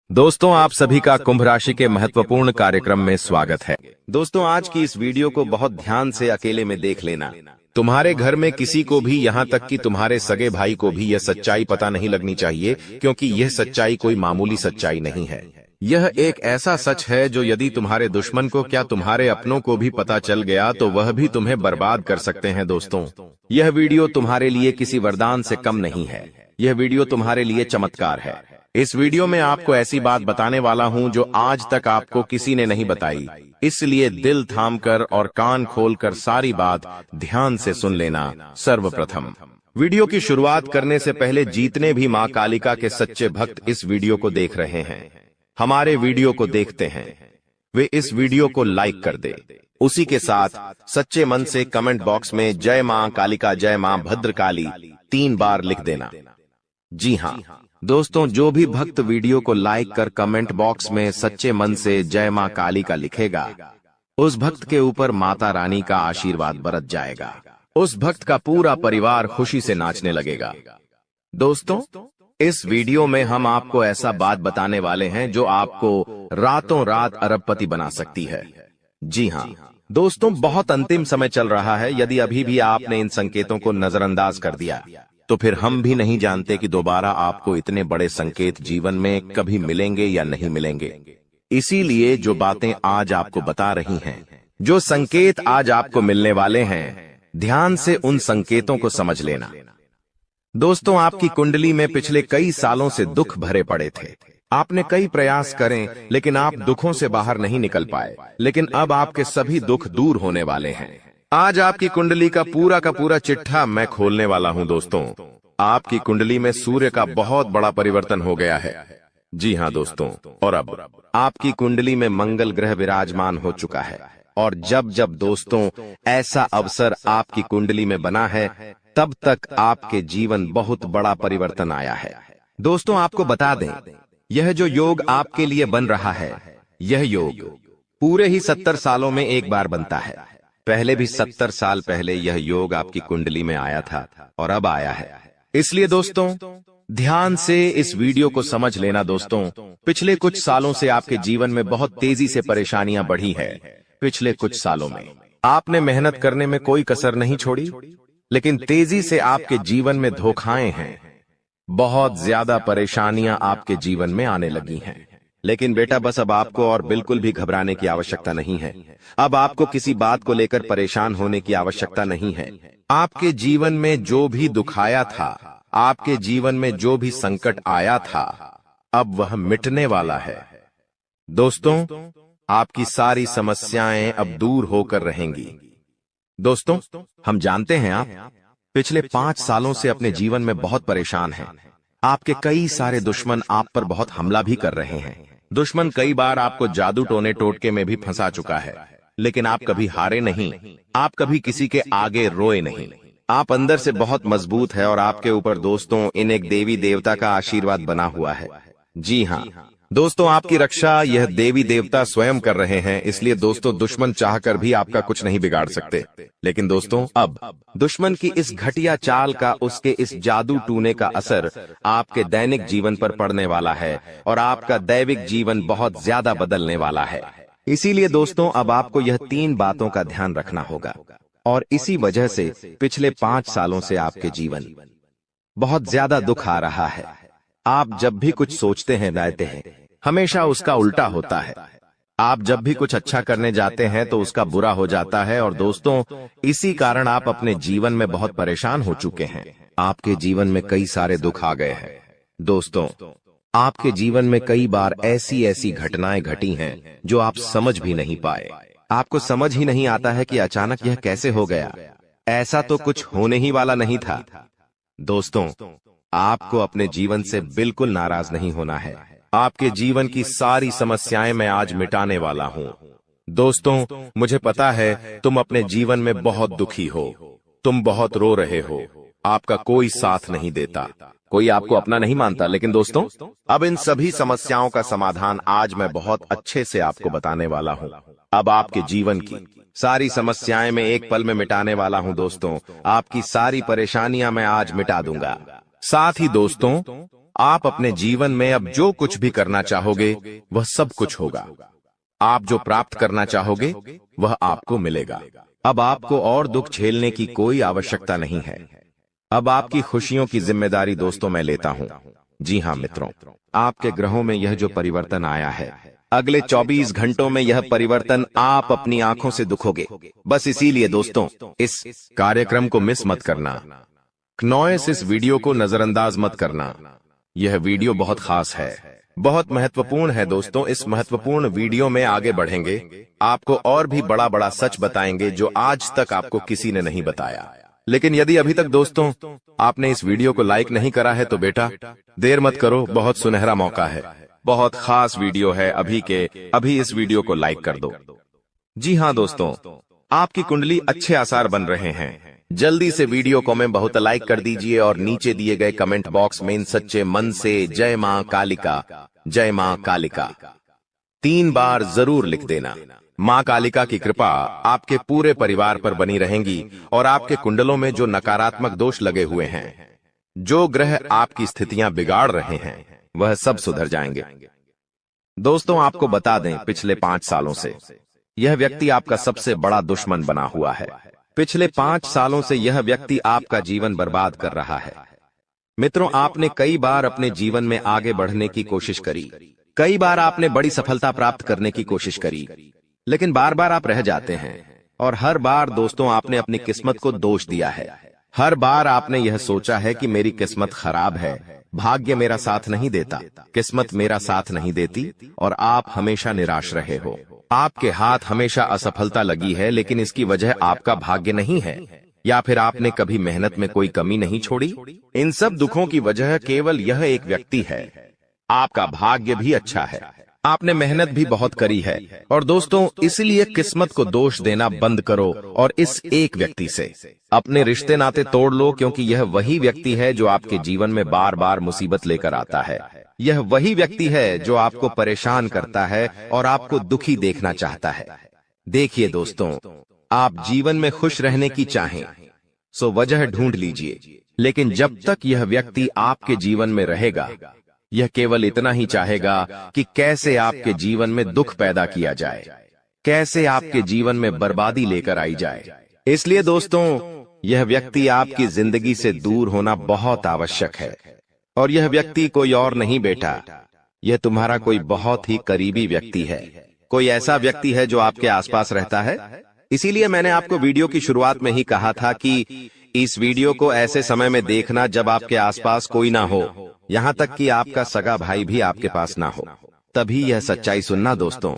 दोस्तों, आप सभी का कुंभ राशि के महत्वपूर्ण कार्यक्रम में स्वागत है। दोस्तों, आज की इस वीडियो को बहुत ध्यान से अकेले में देख लेना। तुम्हारे घर में किसी को भी, यहाँ तक कि तुम्हारे सगे भाई को भी यह सच्चाई पता नहीं लगनी चाहिए, क्योंकि यह सच्चाई कोई मामूली सच्चाई नहीं है। यह एक ऐसा सच है जो यदि तुम्हारे दुश्मन को, क्या तुम्हारे अपनों को भी पता चल गया तो वह भी तुम्हें बर्बाद कर सकते हैं। दोस्तों, यह वीडियो तुम्हारे लिए किसी वरदान से कम नहीं है। यह वीडियो तुम्हारे लिए चमत्कार है। इस वीडियो में आपको ऐसी बात बताने वाला हूं जो आज तक आपको किसी ने नहीं बताई, इसलिए दिल थामकर और कान खोलकर सारी बात ध्यान से सुन लेना। सर्वप्रथम, वीडियो की शुरुआत करने से पहले जितने भी मां कालिका के सच्चे भक्त इस वीडियो को देख रहे हैं, हमारे वीडियो को देखते हैं, वे इस वीडियो को लाइक कर दे। उसी के साथ सच्चे मन से कमेंट बॉक्स में जय मां कालिका, जय मां भद्रकाली 3 बार लिख देना। जी हाँ दोस्तों, जो भी भक्त वीडियो को लाइक कर कमेंट बॉक्स में सच्चे मन से जय मां काली का लिखेगा, उस भक्त के ऊपर माता रानी का आशीर्वाद बरस जाएगा। उस भक्त का पूरा परिवार खुशी से नाचने लगेगा। दोस्तों, इस वीडियो में हम आपको ऐसा बात बताने वाले हैं जो आपको रातों रात अरबपति बना सकती है। जी हाँ दोस्तों, बहुत अंतिम समय चल रहा है। यदि अभी भी आपने इन संकेतों को नजरअंदाज कर दिया तो फिर हम भी नहीं जानते कि दोबारा आपको इतने बड़े संकेत जीवन में कभी मिलेंगे या नहीं मिलेंगे। इसीलिए जो बातें आज आपको बता रही हैं, जो संकेत आज आपको मिलने वाले हैं, ध्यान से उन संकेतों को समझ लेना। दोस्तों, आपकी कुंडली में पिछले कई सालों से दुख भरे पड़े थे। आपने कई प्रयास करें, लेकिन आप दुखों से बाहर नहीं निकल पाए। लेकिन अब आपके सभी दुख दूर होने वाले हैं। आज आपकी कुंडली का पूरा चिट्ठा मैं खोलने वाला हूं। दोस्तों, आपकी कुंडली में सूर्य का बहुत बड़ा परिवर्तन हो गया है। जी हां दोस्तों, और अब आपकी कुंडली में मंगल ग्रह विराजमान हो चुका है। और जब जब दोस्तों ऐसा अवसर आपकी कुंडली में बना है, तब तक आपके जीवन बहुत बड़ा परिवर्तन आया है। दोस्तों, आपको बता दें, यह जो योग आपके लिए बन रहा है, यह योग पूरे ही 70 सालों में एक बार बनता है। पहले भी 70 साल पहले यह योग आपकी कुंडली में आया था और अब आया है। इसलिए दोस्तों, ध्यान से इस वीडियो को समझ लेना। दोस्तों, पिछले कुछ सालों से आपके जीवन में बहुत तेजी से परेशानियां बढ़ी है। पिछले कुछ सालों में आपने मेहनत करने में कोई कसर नहीं छोड़ी, लेकिन तेजी से आपके जीवन में धोखाएं हैं। बहुत ज्यादा परेशानियां आपके जीवन में आने लगी हैं। लेकिन बेटा, बस अब आपको और बिल्कुल भी घबराने की आवश्यकता नहीं है। अब आपको किसी बात को लेकर परेशान होने की आवश्यकता नहीं है। आपके जीवन में जो भी दुख आया था, आपके जीवन में जो भी संकट आया था, अब वह मिटने वाला है। दोस्तों, आपकी सारी समस्याएं अब दूर होकर रहेंगी। दोस्तों, हम जानते हैं आप पिछले 5 सालों से अपने जीवन में बहुत परेशान हैं। आपके कई सारे दुश्मन आप पर बहुत हमला भी कर रहे हैं। दुश्मन कई बार आपको जादू टोने टोटके में भी फंसा चुका है, लेकिन आप कभी हारे नहीं। आप कभी किसी के आगे रोए नहीं। आप अंदर से बहुत मजबूत है और आपके ऊपर दोस्तों इन एक देवी देवता का आशीर्वाद बना हुआ है। जी हाँ दोस्तों, आपकी रक्षा यह देवी देवता स्वयं कर रहे हैं। इसलिए दोस्तों, दुश्मन चाहकर भी आपका कुछ नहीं बिगाड़ सकते। लेकिन दोस्तों, अब दुश्मन की इस घटिया चाल का, उसके इस जादू टूने का असर आपके दैनिक जीवन पर पड़ने वाला है और आपका दैविक जीवन बहुत ज्यादा बदलने वाला है। इसीलिए दोस्तों, अब आपको यह 3 बातों का ध्यान रखना होगा। और इसी वजह से पिछले 5 सालों से आपके जीवन बहुत ज्यादा दुख आ रहा है। आप जब भी कुछ सोचते हैं, रहते हैं, हमेशा उसका उल्टा होता है। आप जब भी कुछ अच्छा करने जाते हैं तो उसका बुरा हो जाता है। और दोस्तों, इसी कारण आप अपने जीवन में बहुत परेशान हो चुके हैं। आपके जीवन में कई सारे दुख आ गए हैं। दोस्तों, आपके जीवन में कई बार ऐसी घटनाएं घटी हैं जो आप समझ भी नहीं पाए। आपको समझ ही नहीं आता है कि अचानक यह कैसे हो गया। ऐसा तो कुछ होने ही वाला नहीं था। दोस्तों, आपको अपने जीवन से बिल्कुल नाराज नहीं होना है। आपके जीवन की सारी समस्याएं मैं आज मिटाने वाला हूं। दोस्तों, मुझे पता है तुम अपने जीवन में बहुत दुखी हो, तुम बहुत रो रहे हो, आपका कोई साथ नहीं देता, कोई आपको अपना नहीं मानता। लेकिन दोस्तों, अब इन सभी समस्याओं का समाधान आज मैं बहुत अच्छे से आपको बताने वाला हूं। अब आपके जीवन की सारी समस्याएं मैं एक पल में मिटाने वाला हूं। दोस्तों, आपकी सारी परेशानियां मैं आज मिटा दूंगा। साथ ही दोस्तों, आप अपने जीवन में अब जो कुछ भी करना चाहोगे वह सब कुछ होगा। आप जो प्राप्त करना चाहोगे वह आपको मिलेगा। अब आपको और दुख झेलने की कोई आवश्यकता नहीं है। अब आपकी खुशियों की जिम्मेदारी दोस्तों मैं लेता हूं। जी हां मित्रों, आपके ग्रहों में यह जो परिवर्तन आया है, अगले 24 घंटों में यह परिवर्तन आप अपनी आंखों से दुखोगे। बस इसीलिए दोस्तों इस कार्यक्रम को मिस मत करना। क्नॉयस इस वीडियो को नजरअंदाज मत करना। यह वीडियो बहुत खास है, बहुत महत्वपूर्ण है दोस्तों। इस महत्वपूर्ण वीडियो में आगे बढ़ेंगे, आपको और भी बड़ा बड़ा सच बताएंगे जो आज तक आपको किसी ने नहीं बताया। लेकिन यदि अभी तक दोस्तों आपने इस वीडियो को लाइक नहीं करा है तो बेटा देर मत करो, बहुत सुनहरा मौका है, बहुत खास वीडियो है। अभी इस वीडियो को लाइक कर दो। जी हां दोस्तों, आपकी कुंडली अच्छे आसार बन रहे हैं। जल्दी से वीडियो को में बहुत लाइक कर दीजिए और नीचे दिए गए कमेंट बॉक्स में सच्चे मन से जय मां कालिका, जय मां कालिका 3 बार जरूर लिख देना। मां कालिका की कृपा आपके पूरे परिवार पर बनी रहेंगी और आपके कुंडलों में जो नकारात्मक दोष लगे हुए हैं, जो ग्रह आपकी स्थितियां बिगाड़ रहे हैं, वह सब सुधर जाएंगे। दोस्तों आपको बता दें, पिछले 5 सालों से यह व्यक्ति आपका सबसे बड़ा दुश्मन बना हुआ है। पिछले 5 सालों से यह व्यक्ति आपका जीवन बर्बाद कर रहा है। मित्रों, आपने कई बार अपने जीवन में आगे बढ़ने की कोशिश करी, कई बार आपने बड़ी सफलता प्राप्त करने की कोशिश करी, लेकिन बार बार आप रह जाते हैं। और हर बार दोस्तों आपने अपनी किस्मत को दोष दिया है। हर बार आपने यह सोचा है कि मेरी किस्मत खराब है, भाग्य मेरा साथ नहीं देता, किस्मत मेरा साथ नहीं देती, और आप हमेशा निराश रहे हो। आपके हाथ हमेशा असफलता लगी है, लेकिन इसकी वजह आपका भाग्य नहीं है, या फिर आपने कभी मेहनत में कोई कमी नहीं छोड़ी। इन सब दुखों की वजह केवल यह एक व्यक्ति है। आपका भाग्य भी अच्छा है, आपने मेहनत भी बहुत करी है। और दोस्तों इसलिए किस्मत को दोष देना बंद करो और इस एक व्यक्ति से अपने रिश्ते नाते तोड़ लो, क्योंकि यह वही व्यक्ति है जो आपके जीवन में बार बार मुसीबत लेकर आता है। यह वही व्यक्ति है जो आपको परेशान करता है और आपको दुखी देखना चाहता है। देखिए दोस्तों, आप जीवन में खुश रहने की चाहें सो वजह ढूंढ लीजिए, लेकिन जब तक यह व्यक्ति आपके जीवन में रहेगा, यह केवल इतना ही चाहेगा कि कैसे आपके जीवन में दुख पैदा किया जाए, कैसे आपके जीवन में बर्बादी लेकर आई जाए। इसलिए दोस्तों यह व्यक्ति आपकी जिंदगी से दूर होना बहुत आवश्यक है। और यह व्यक्ति कोई और नहीं बेटा, यह तुम्हारा कोई बहुत ही करीबी व्यक्ति है, कोई ऐसा व्यक्ति है जो आपके आसपास रहता है। इसीलिए मैंने आपको वीडियो की शुरुआत में ही कहा था कि इस वीडियो को ऐसे समय में देखना जब आपके आसपास कोई ना हो, यहाँ तक कि आपका सगा भाई भी आपके पास ना हो, तभी यह सच्चाई सुनना दोस्तों।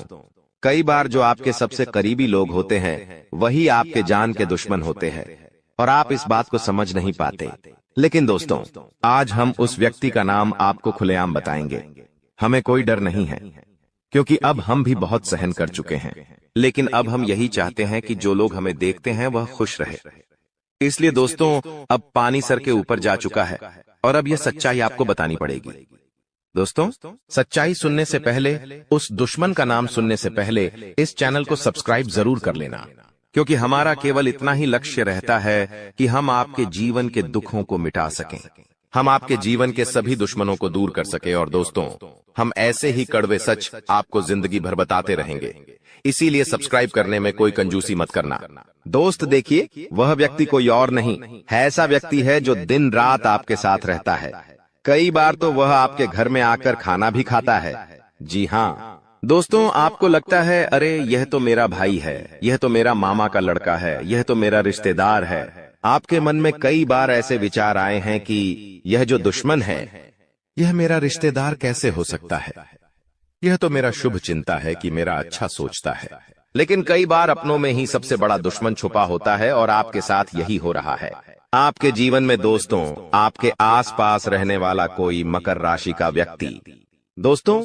कई बार जो आपके सबसे करीबी लोग होते हैं वही आपके जान के दुश्मन होते हैं, और आप इस बात को समझ नहीं पाते। लेकिन दोस्तों आज हम उस व्यक्ति का नाम आपको खुलेआम बताएंगे। हमें कोई डर नहीं है, क्योंकि अब हम भी बहुत सहन कर चुके हैं। लेकिन अब हम यही चाहते हैं कि जो लोग हमें देखते हैं वह खुश रहे। इसलिए दोस्तों अब पानी सर के ऊपर जा चुका है और अब यह सच्चाई आपको बतानी पड़ेगी। दोस्तों सच्चाई सुनने से पहले, उस दुश्मन का नाम सुनने से पहले इस चैनल को सब्सक्राइब जरूर कर लेना, क्योंकि हमारा केवल इतना ही लक्ष्य रहता है कि हम आपके जीवन के दुखों को मिटा सकें, हम आपके जीवन के सभी दुश्मनों को दूर कर सके। और दोस्तों हम ऐसे ही कड़वे सच आपको जिंदगी भर बताते रहेंगे, इसीलिए सब्सक्राइब करने में कोई कंजूसी मत करना। दोस्त देखिए, वह व्यक्ति कोई और नहीं है, ऐसा व्यक्ति है जो दिन रात आपके साथ रहता है। कई बार तो वह आपके घर में आकर खाना भी खाता है। जी हाँ दोस्तों, आपको लगता है अरे यह तो मेरा भाई है, यह तो मेरा मामा का लड़का है, यह तो मेरा रिश्तेदार है। आपके मन में कई बार ऐसे विचार आए हैं कि यह जो दुश्मन है यह मेरा रिश्तेदार कैसे हो सकता है, यह तो मेरा शुभ चिंता है कि मेरा अच्छा सोचता है। लेकिन कई बार अपनों में ही सबसे बड़ा दुश्मन छुपा होता है और आपके साथ यही हो रहा है। आपके जीवन में दोस्तों आपके आसपास रहने वाला कोई मकर राशि का व्यक्ति दोस्तों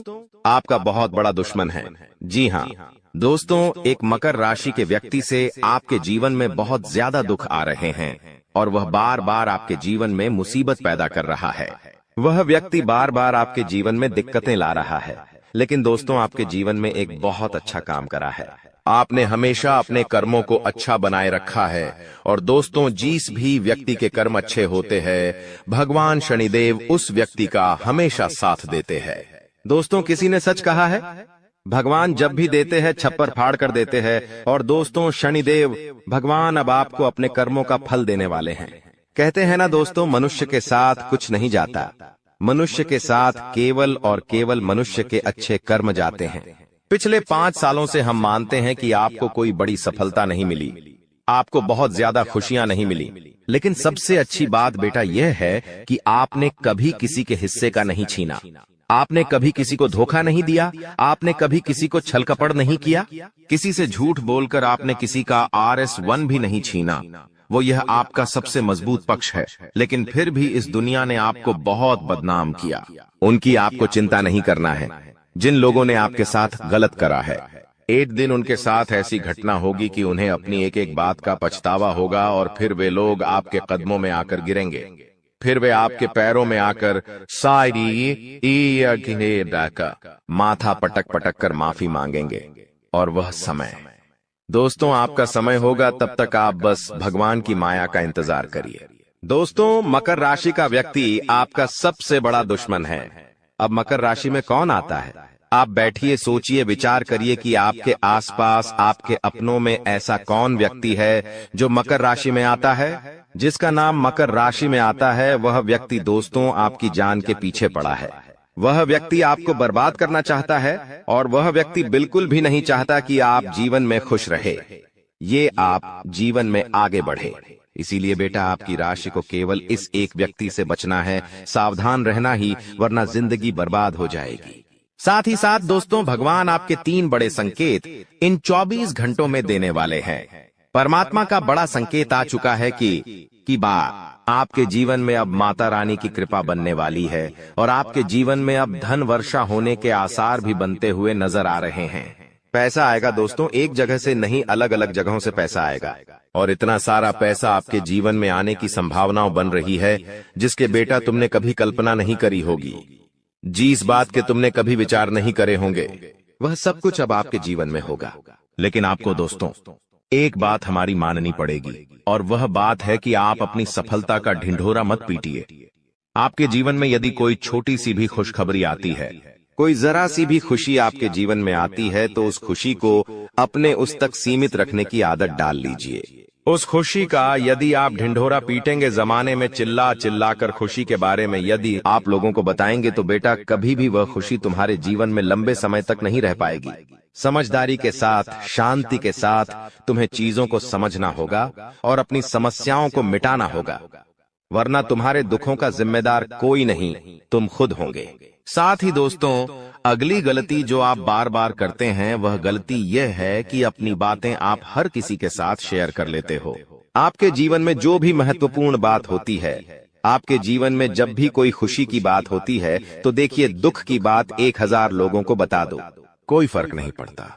आपका बहुत बड़ा दुश्मन है। जी हाँ दोस्तों, एक मकर राशि के व्यक्ति से आपके जीवन में बहुत ज्यादा दुख आ रहे हैं और वह बार बार आपके जीवन में मुसीबत पैदा कर रहा है। वह व्यक्ति बार बार आपके जीवन में दिक्कतें ला रहा है, लेकिन दोस्तों आपके जीवन में एक बहुत अच्छा काम करा है। आपने हमेशा अपने कर्मों को अच्छा बनाए रखा है। और दोस्तों, जिस भी व्यक्ति के कर्म अच्छे होते हैं, भगवान शनिदेव उस व्यक्ति का हमेशा साथ देते हैं। दोस्तों, किसी ने सच कहा है, भगवान जब भी देते हैं छप्पर फाड़ कर देते हैं। और दोस्तों, शनिदेव भगवान अब आपको अपने कर्मों का फल देने वाले हैं। कहते हैं ना दोस्तों, मनुष्य के साथ कुछ नहीं जाता, मनुष्य के साथ केवल और केवल मनुष्य के अच्छे कर्म जाते हैं। पिछले 5 सालों से हम मानते हैं कि आपको कोई बड़ी सफलता नहीं मिली, आपको बहुत ज्यादा खुशियां नहीं मिली, लेकिन सबसे अच्छी बात बेटा यह है कि आपने कभी किसी के हिस्से का नहीं छीना, आपने कभी किसी को धोखा नहीं दिया, आपने कभी किसी को छल कपट नहीं किया, किसी से झूठ बोलकर आपने किसी का RS1 भी नहीं छीना। वो यह आपका सबसे मजबूत पक्ष है। लेकिन फिर भी इस दुनिया ने आपको बहुत बदनाम किया। उनकी आपको चिंता नहीं करना है। जिन लोगों ने आपके साथ गलत करा है, एक दिन उनके साथ ऐसी घटना होगी कि उन्हें अपनी एक एक बात का पछतावा होगा, और फिर वे लोग आपके कदमों में आकर गिरेंगे, फिर वे आपके पैरों में आकर माथा पटक पटक कर माफी मांगेंगे। और वह समय दोस्तों आपका समय होगा, तब तक आप बस भगवान की माया का इंतजार करिए। दोस्तों, मकर राशि का व्यक्ति आपका सबसे बड़ा दुश्मन है। अब मकर राशि में कौन आता है? आप बैठिए, सोचिए, विचार करिए कि आपके आसपास, आपके अपनों में ऐसा कौन व्यक्ति है जो मकर राशि में आता है। जिसका नाम मकर राशि में आता है, वह व्यक्ति दोस्तों आपकी जान के पीछे पड़ा है। वह व्यक्ति आपको बर्बाद करना चाहता है, और वह व्यक्ति बिल्कुल भी नहीं चाहता कि आप जीवन में खुश रहे, ये आप जीवन में आगे बढ़े। इसीलिए बेटा, आपकी राशि को केवल इस एक व्यक्ति से बचना है, सावधान रहना ही, वरना जिंदगी बर्बाद हो जाएगी। साथ ही साथ दोस्तों, भगवान आपके 3 बड़े संकेत इन 24 घंटों में देने वाले हैं। परमात्मा का बड़ा संकेत आ चुका है कि आपके जीवन में अब माता रानी की कृपा बनने वाली है, और आपके जीवन में अब धन वर्षा होने के आसार भी बनते हुए नजर आ रहे हैं। पैसा आएगा दोस्तों, एक जगह से नहीं, अलग अलग जगहों से पैसा आएगा, और इतना सारा पैसा आपके जीवन में आने की संभावनाएं बन रही है, जिसके बेटा तुमने कभी कल्पना नहीं करी होगी। जिस बात के तुमने कभी विचार नहीं करे होंगे, वह सब कुछ अब आपके जीवन में होगा। लेकिन आपको दोस्तों एक बात हमारी माननी पड़ेगी, और वह बात है कि आप अपनी सफलता का ढिंढोरा मत पीटिए। आपके जीवन में यदि कोई छोटी सी भी खुशखबरी आती है, कोई जरा सी भी खुशी आपके जीवन में आती है, तो उस खुशी को अपने उस तक सीमित रखने की आदत डाल लीजिए। उस खुशी का यदि आप ढिंढोरा पीटेंगे, जमाने में चिल्ला चिल्ला कर खुशी के बारे में यदि आप लोगों को बताएंगे, तो बेटा कभी भी वह खुशी तुम्हारे जीवन में लंबे समय तक नहीं रह पाएगी। समझदारी के साथ, शांति के साथ तुम्हें चीजों को समझना होगा और अपनी समस्याओं को मिटाना होगा, वरना तुम्हारे दुखों का जिम्मेदार कोई नहीं, तुम खुद होंगे। साथ ही दोस्तों, अगली गलती जो आप बार बार करते हैं, वह गलती यह है कि अपनी बातें आप हर किसी के साथ शेयर कर लेते हो। आपके जीवन में जो भी महत्वपूर्ण बात होती है, आपके जीवन में जब भी कोई खुशी की बात होती है, तो देखिए, दुख की बात 1000 लोगों को बता दो, कोई फर्क नहीं पड़ता।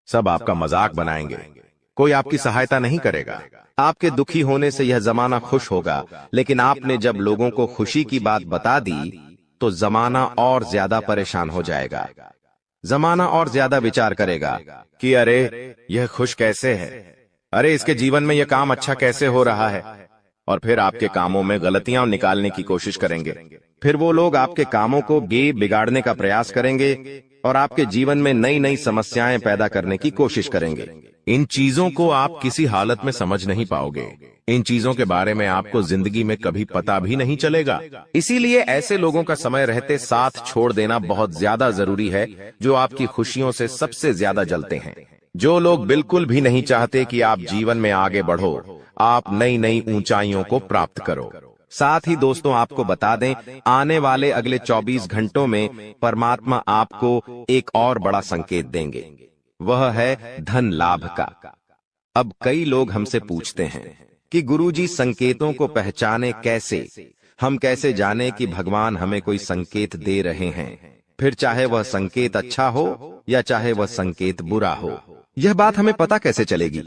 सब आपका मजाक बनाएंगे, कोई आपकी सहायता नहीं करेगा। आपके दुखी होने से यह जमाना खुश होगा, लेकिन आपने जब लोगों को खुशी की बात बता दी, तो जमाना और ज्यादा परेशान हो जाएगा। जमाना और ज्यादा विचार करेगा कि अरे यह खुश कैसे है, अरे इसके जीवन में यह काम अच्छा कैसे हो रहा है, और फिर आपके कामों में गलतियां निकालने की कोशिश करेंगे। फिर वो लोग आपके कामों को बिगाड़ने का प्रयास करेंगे और आपके जीवन में नई नई समस्याएं पैदा करने की कोशिश करेंगे। इन चीजों को आप किसी हालत में समझ नहीं पाओगे। इन चीजों के बारे में आपको जिंदगी में कभी पता भी नहीं चलेगा। इसीलिए ऐसे लोगों का समय रहते साथ छोड़ देना बहुत ज्यादा जरूरी है, जो आपकी खुशियों से सबसे ज्यादा जलते हैं। जो लोग बिल्कुल भी नहीं चाहते कि आप जीवन में आगे बढ़ो, आप नई नई ऊंचाइयों को प्राप्त करो। साथ ही दोस्तों, आपको बता दें, आने वाले अगले 24 घंटों में परमात्मा आपको एक और बड़ा संकेत देंगे, वह है धन लाभ का। अब कई लोग हमसे पूछते हैं कि गुरुजी, संकेतों को पहचाने कैसे? हम कैसे जाने कि भगवान हमें कोई संकेत दे रहे हैं, फिर चाहे वह संकेत अच्छा हो या चाहे वह संकेत बुरा हो? यह बात हमें पता कैसे चलेगी?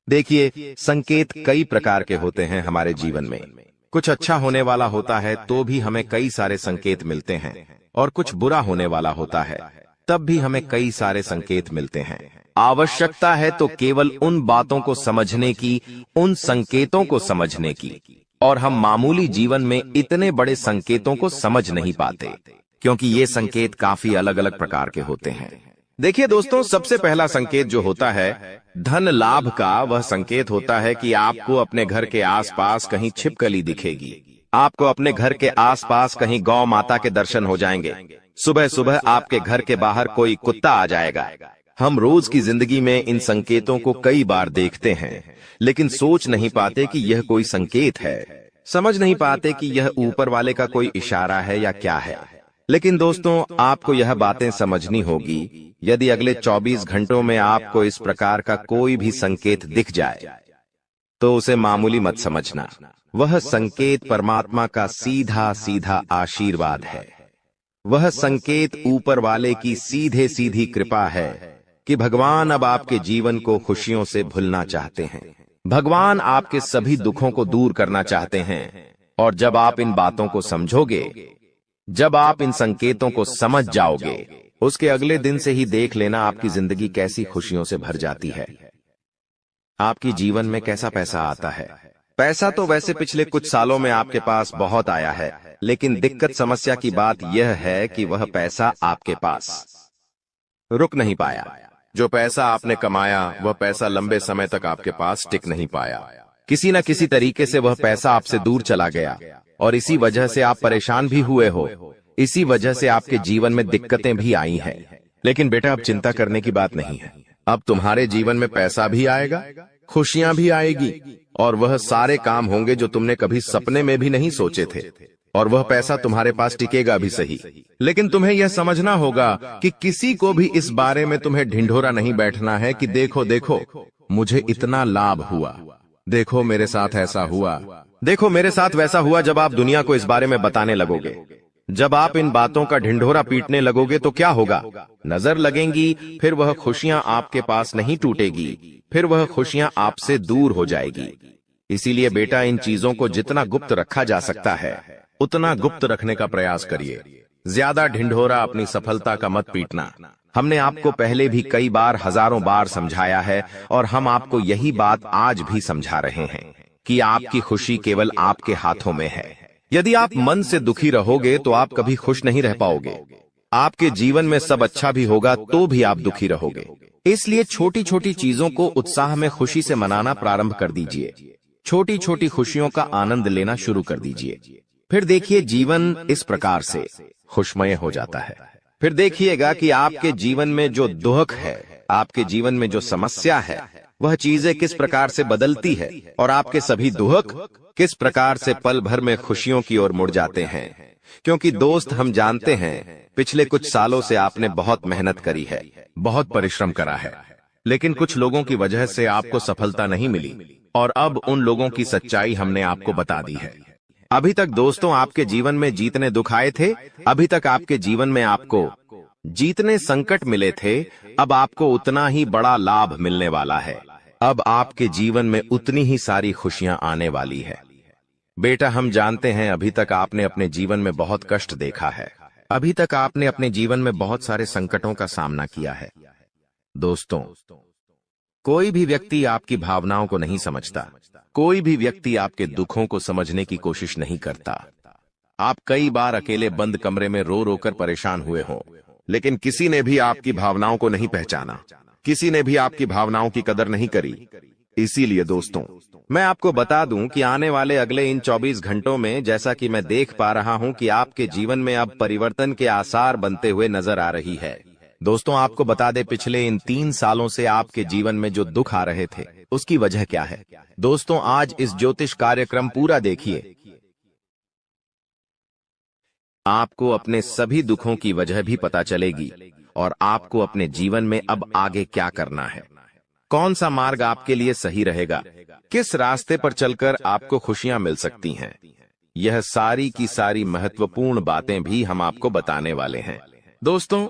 देखिए, संकेत कई प्रकार के होते हैं हमारे जीवन में। कुछ अच्छा होने वाला होता है तो भी हमें कई सारे संकेत मिलते हैं, और कुछ बुरा होने वाला होता है तब भी हमें कई सारे संकेत मिलते हैं। आवश्यकता है तो केवल उन बातों को समझने की, उन संकेतों को समझने की। और हम मामूली जीवन में इतने बड़े संकेतों को समझ नहीं पाते, क्योंकि ये संकेत काफी अलग अलग प्रकार के होते हैं। देखिए दोस्तों, सबसे पहला संकेत जो होता है धन लाभ का, वह संकेत होता है कि आपको अपने घर के आसपास कहीं छिपकली दिखेगी। आपको अपने घर के आसपास कहीं गौ माता के दर्शन हो जाएंगे। सुबह सुबह आपके घर के बाहर कोई कुत्ता आ जाएगा। हम रोज की जिंदगी में इन संकेतों को कई बार देखते हैं, लेकिन सोच नहीं पाते कि यह कोई संकेत है, समझ नहीं पाते कि यह ऊपर वाले का कोई इशारा है या क्या है। लेकिन दोस्तों, आपको यह बातें समझनी होगी। यदि अगले 24 घंटों में आपको इस प्रकार का कोई भी संकेत दिख जाए, तो उसे मामूली मत समझना। वह संकेत परमात्मा का सीधा सीधा आशीर्वाद है। वह संकेत ऊपर वाले की सीधे सीधी कृपा है कि भगवान अब आपके जीवन को खुशियों से भुलना चाहते हैं। भगवान आपके सभी दुखों को दूर करना चाहते हैं। और जब आप इन बातों को समझोगे, जब आप इन संकेतों को समझ जाओगे, उसके अगले दिन से ही देख लेना आपकी जिंदगी कैसी खुशियों से भर जाती है। आपकी जीवन में कैसा पैसा आता है। पैसा तो वैसे पिछले कुछ सालों में आपके पास बहुत आया है, लेकिन दिक्कत समस्या की बात यह है कि वह पैसा आपके पास रुक नहीं पाया। जो पैसा आपने कमाया, वह पैसा लंबे समय तक आपके पास टिक नहीं पाया। किसी न किसी तरीके से वह पैसा आपसे दूर चला गया, और इसी वजह से आप परेशान भी हुए हो। इसी वजह से आपके जीवन में दिक्कतें भी आई हैं। लेकिन बेटा, अब चिंता करने की बात नहीं है। अब तुम्हारे जीवन में पैसा भी आएगा, खुशियां भी आएगी, और वह सारे काम होंगे जो तुमने कभी सपने में भी नहीं सोचे थे। और वह पैसा तुम्हारे पास टिकेगा भी सही, लेकिन तुम्हें यह समझना होगा कि किसी को भी इस बारे में तुम्हें ढिंढोरा नहीं बैठना है कि देखो देखो मुझे इतना लाभ हुआ, देखो मेरे साथ ऐसा हुआ, देखो मेरे साथ वैसा हुआ। जब आप दुनिया को इस बारे में बताने लगोगे, जब आप इन बातों का ढिंढोरा पीटने लगोगे, तो क्या होगा? नजर लगेंगी, फिर वह खुशियां आपके पास नहीं टूटेगी, फिर वह खुशियां आपसे दूर हो जाएगी। इसीलिए बेटा, इन चीजों को जितना गुप्त रखा जा सकता है उतना गुप्त रखने का प्रयास करिए। ज्यादा ढिंढोरा अपनी सफलता का मत पीटना। हमने आपको पहले भी कई बार, हजारों बार समझाया है, और हम आपको यही बात आज भी समझा रहे हैं कि आपकी खुशी केवल आपके हाथों में है। यदि आप मन से दुखी रहोगे तो आप कभी खुश नहीं रह पाओगे। आपके जीवन में सब अच्छा भी होगा तो भी आप दुखी रहोगे। इसलिए छोटी छोटी चीजों को उत्साह में खुशी से मनाना प्रारंभ कर दीजिए। छोटी छोटी खुशियों का आनंद लेना शुरू कर दीजिए। फिर देखिए, जीवन इस प्रकार से खुशमय हो जाता है। फिर देखिएगा कि आपके जीवन में जो दुख है, आपके जीवन में जो समस्या है, वह चीजें किस प्रकार से बदलती है, और आपके सभी दुख किस प्रकार से पल भर में खुशियों की ओर मुड़ जाते हैं। क्योंकि दोस्त, हम जानते हैं पिछले कुछ सालों से आपने बहुत मेहनत करी है, बहुत परिश्रम करा है, लेकिन कुछ लोगों की वजह से आपको सफलता नहीं मिली, और अब उन लोगों की सच्चाई हमने आपको बता दी है। अभी तक दोस्तों आपके जीवन में जितने दुख आए थे, अभी तक आपके जीवन में आपको जितने संकट मिले थे, अब आपको उतना ही बड़ा लाभ मिलने वाला है। अब आपके जीवन में उतनी ही सारी खुशियां आने वाली है। बेटा, हम जानते हैं अभी तक आपने अपने जीवन में बहुत कष्ट देखा है। अभी तक आपने अपने जीवन में बहुत सारे संकटों का सामना किया है। दोस्तों, कोई भी व्यक्ति आपकी भावनाओं को नहीं समझता। कोई भी व्यक्ति आपके दुखों को समझने की कोशिश नहीं करता। आप कई बार अकेले बंद कमरे में रो रो कर परेशान हुए हों, लेकिन किसी ने भी आपकी भावनाओं को नहीं पहचाना, किसी ने भी आपकी भावनाओं की कदर नहीं करी। इसीलिए दोस्तों, मैं आपको बता दूं कि आने वाले अगले इन 24 घंटों में, जैसा कि मैं देख पा रहा हूं कि आपके जीवन में अब परिवर्तन के आसार बनते हुए नजर आ रही है। दोस्तों, आपको बता दें, पिछले इन 3 सालों से आपके जीवन में जो दुख आ रहे थे, उसकी वजह क्या है? दोस्तों, आज इस ज्योतिष कार्यक्रम पूरा देखिए। आपको अपने सभी दुखों की वजह भी पता चलेगी, और आपको अपने जीवन में अब आगे क्या करना है, कौन सा मार्ग आपके लिए सही रहेगा, किस रास्ते पर चलकर आपको खुशियां मिल सकती हैं। यह सारी की सारी महत्वपूर्ण बातें भी हम आपको बताने वाले हैं। दोस्तों,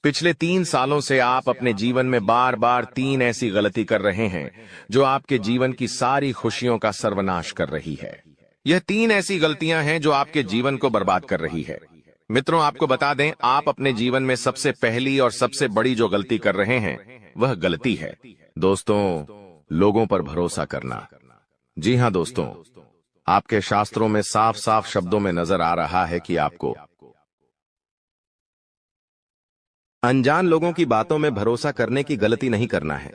पिछले 3 सालों से आप अपने जीवन में बार बार 3 ऐसी गलती कर रहे हैं जो आपके जीवन की सारी खुशियों का सर्वनाश कर रही है। यह 3 ऐसी गलतियां हैं जो आपके जीवन को बर्बाद कर रही है। मित्रों, आपको बता दें, आप अपने जीवन में सबसे पहली और सबसे बड़ी जो गलती कर रहे हैं, वह गलती है। दोस्तों, लोगों पर भरोसा करना। जी हाँ दोस्तों, आपके शास्त्रों में साफ साफ शब्दों में नजर आ रहा है कि आपको अनजान लोगों की बातों में भरोसा करने की गलती नहीं करना है।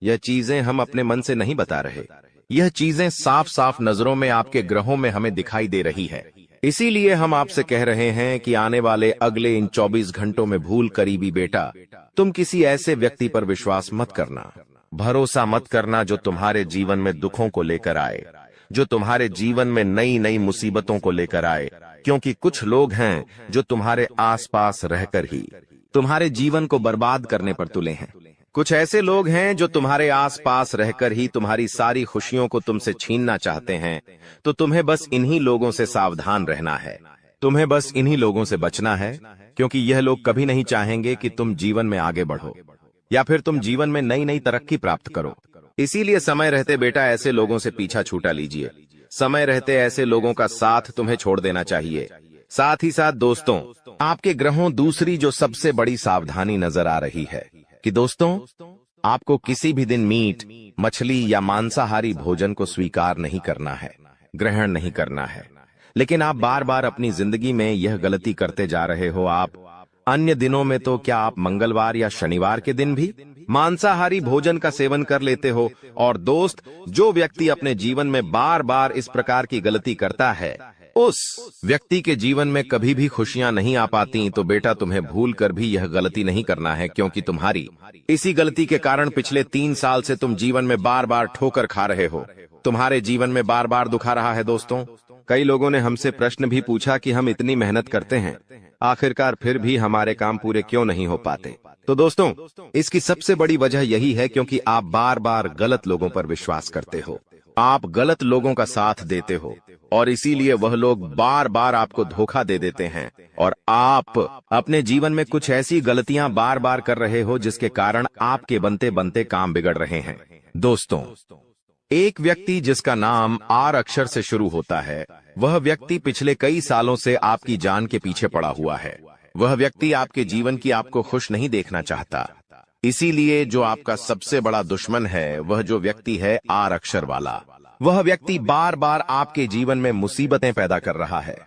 यह चीजें हम अपने मन से नहीं बता रहे, यह चीजें साफ साफ नजरों में आपके ग्रहों में हमें दिखाई दे रही है। इसीलिए हम आपसे कह रहे हैं कि आने वाले अगले इन 24 घंटों में भूल करीबी बेटा, तुम किसी ऐसे व्यक्ति पर विश्वास मत करना, भरोसा मत करना जो तुम्हारे जीवन में दुखों को लेकर आए, जो तुम्हारे जीवन में नई नई मुसीबतों को लेकर आए। क्योंकि कुछ लोग हैं जो तुम्हारे आसपास रहकर ही तुम्हारे जीवन को बर्बाद करने पर तुले हैं। कुछ ऐसे लोग हैं जो तुम्हारे आसपास रहकर ही तुम्हारी सारी खुशियों को तुमसे छीनना चाहते हैं। तो तुम्हें बस इन्हीं लोगों से सावधान रहना है, तुम्हें बस इन्हीं लोगों से बचना है, क्योंकि यह लोग कभी नहीं चाहेंगे कि तुम जीवन में आगे बढ़ो या फिर तुम जीवन में नई नई तरक्की प्राप्त करो। इसीलिए समय रहते बेटा ऐसे लोगों से पीछा छूटा लीजिए। समय रहते ऐसे लोगों का साथ तुम्हें छोड़ देना चाहिए। साथ ही साथ दोस्तों, आपके ग्रहों दूसरी जो सबसे बड़ी सावधानी नजर आ रही है कि दोस्तों, आपको किसी भी दिन मीट, मछली या मांसाहारी भोजन को स्वीकार नहीं करना है, ग्रहण नहीं करना है। लेकिन आप बार बार अपनी जिंदगी में यह गलती करते जा रहे हो। आप अन्य दिनों में तो क्या आप मंगलवार या शनिवार के दिन भी मांसाहारी भोजन का सेवन कर लेते हो। और दोस्त, जो व्यक्ति अपने जीवन में बार बार इस प्रकार की गलती करता है, उस व्यक्ति के जीवन में कभी भी खुशियां नहीं आ पाती। तो बेटा, तुम्हें भूल कर भी यह गलती नहीं करना है, क्योंकि तुम्हारी इसी गलती के कारण पिछले 3 साल से तुम जीवन में बार बार ठोकर खा रहे हो, तुम्हारे जीवन में बार बार दुख आ रहा है। दोस्तों, कई लोगों ने हमसे प्रश्न भी पूछा कि हम इतनी मेहनत करते हैं, आखिरकार फिर भी हमारे काम पूरे क्यों नहीं हो पाते। तो दोस्तों, इसकी सबसे बड़ी वजह यही है क्योंकि आप बार बार गलत लोगों पर विश्वास करते हो, आप गलत लोगों का साथ देते हो, और इसीलिए वह लोग बार बार आपको धोखा दे देते हैं। और आप अपने जीवन में कुछ ऐसी गलतियां बार बार कर रहे हो जिसके कारण आपके बनते बनते काम बिगड़ रहे हैं। दोस्तों, एक व्यक्ति जिसका नाम आर अक्षर से शुरू होता है, वह व्यक्ति पिछले कई सालों से आपकी जान के पीछे पड़ा हुआ है। वह व्यक्ति आपके जीवन की आपको खुश नहीं देखना चाहता। इसीलिए जो आपका सबसे बड़ा दुश्मन है, वह जो व्यक्ति है आर अक्षर वाला, वह व्यक्ति बार बार आपके जीवन में मुसीबतें पैदा कर रहा है।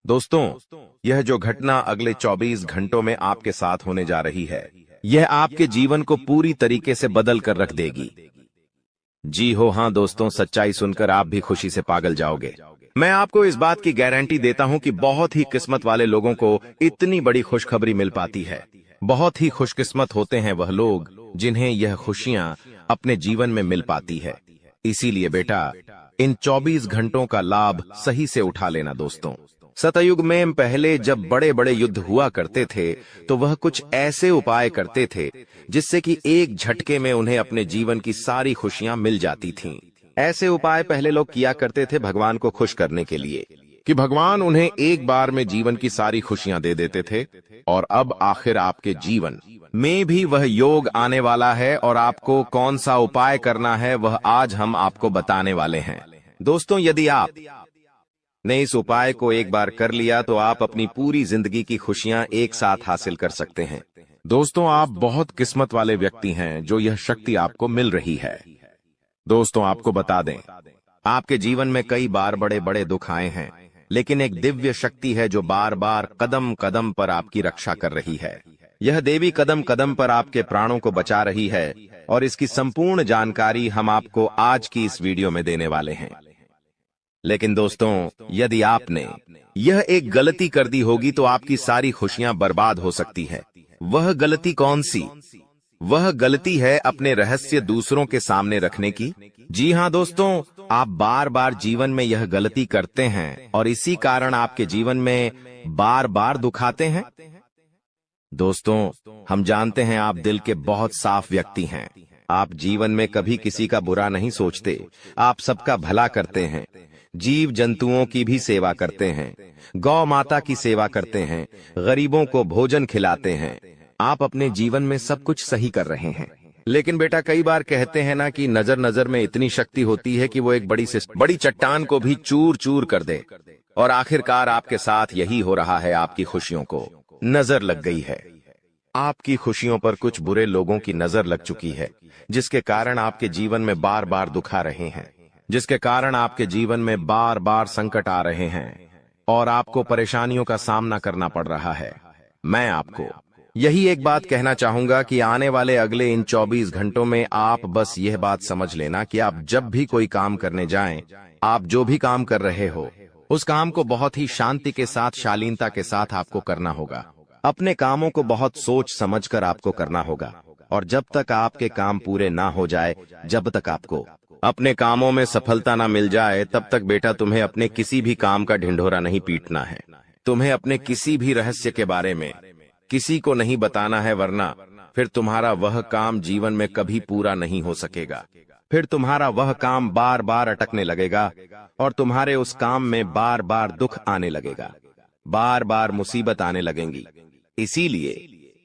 दोस्तों, यह जो घटना अगले 24 घंटों में आपके साथ होने जा रही है, यह आपके जीवन को पूरी तरीके से बदल कर रख देगी। जी हो हाँ दोस्तों, सच्चाई सुनकर आप भी खुशी से पागल जाओगे। मैं आपको इस बात की गारंटी देता हूं कि बहुत ही किस्मत वाले लोगों को इतनी बड़ी खुशखबरी मिल पाती है। बहुत ही खुशकिस्मत होते हैं वह लोग जिन्हें यह खुशियां अपने जीवन में मिल पाती है। इसीलिए बेटा, इन 24 घंटों का लाभ सही से उठा लेना। दोस्तों, सतयुग में पहले जब बड़े बड़े युद्ध हुआ करते थे, तो वह कुछ ऐसे उपाय करते थे जिससे कि एक झटके में उन्हें अपने जीवन की सारी खुशियां मिल जाती थीं। ऐसे उपाय पहले लोग किया करते थे भगवान को खुश करने के लिए, कि भगवान उन्हें एक बार में जीवन की सारी खुशियां दे देते थे। और अब आखिर आपके जीवन में भी वह योग आने वाला है, और आपको कौन सा उपाय करना है वह आज हम आपको बताने वाले हैं। दोस्तों, यदि आप ने इस उपाय को एक बार कर लिया तो आप अपनी पूरी जिंदगी की खुशियां एक साथ हासिल कर सकते हैं। दोस्तों, आप बहुत किस्मत वाले व्यक्ति हैं जो यह शक्ति आपको मिल रही है। दोस्तों, आपको बता दें, आपके जीवन में कई बार बड़े बड़े दुख आए हैं, लेकिन एक दिव्य शक्ति है जो बार बार कदम कदम पर आपकी रक्षा कर रही है। यह देवी कदम कदम पर आपके प्राणों को बचा रही है, और इसकी संपूर्ण जानकारी हम आपको आज की इस वीडियो में देने वाले हैं। लेकिन दोस्तों, यदि आपने यह एक गलती कर दी होगी तो आपकी सारी खुशियां बर्बाद हो सकती है। वह गलती कौन सी? वह गलती है अपने रहस्य दूसरों के सामने रखने की। जी हाँ दोस्तों, आप बार बार जीवन में यह गलती करते हैं और इसी कारण आपके जीवन में बार बार दुख आते हैं। दोस्तों, हम जानते हैं आप दिल के बहुत साफ व्यक्ति हैं। आप जीवन में कभी किसी का बुरा नहीं सोचते, आप सबका भला करते हैं, जीव जंतुओं की भी सेवा करते हैं, गौ माता की सेवा करते हैं, गरीबों को भोजन खिलाते हैं। आप अपने जीवन में सब कुछ सही कर रहे हैं। लेकिन बेटा, कई बार कहते हैं ना कि नजर नजर में इतनी शक्ति होती है कि वो एक बड़ी चट्टान को भी चूर चूर कर दे। और आखिरकार आपके साथ यही हो रहा है। आपकी खुशियों को नजर लग गई है। आपकी खुशियों पर कुछ बुरे लोगों की नजर लग चुकी है, जिसके कारण आपके जीवन में बार बार दुख आ रहे हैं, जिसके कारण आपके जीवन में बार बार संकट आ रहे हैं और आपको परेशानियों का सामना करना पड़ रहा है। मैं आपको यही एक बात कहना चाहूंगा कि आने वाले अगले इन 24 घंटों में आप बस यह बात समझ लेना कि आप जब भी कोई काम करने जाएं, आप जो भी काम कर रहे हो, उस काम को बहुत ही शांति के साथ, शालीनता के साथ आपको करना होगा। अपने कामों को बहुत सोच समझकर आपको करना होगा और जब तक आपके काम पूरे ना हो जाए, जब तक आपको अपने कामों में सफलता ना मिल जाए, तब तक बेटा तुम्हें अपने किसी भी काम का ढिंढोरा नहीं पीटना है। तुम्हें अपने किसी भी रहस्य के बारे में किसी को नहीं बताना है, वरना फिर तुम्हारा वह काम जीवन में कभी पूरा नहीं हो सकेगा। फिर तुम्हारा वह काम बार बार अटकने लगेगा और तुम्हारे उस काम में बार बार दुख आने लगेगा, बार बार मुसीबत आने लगेंगी। इसीलिए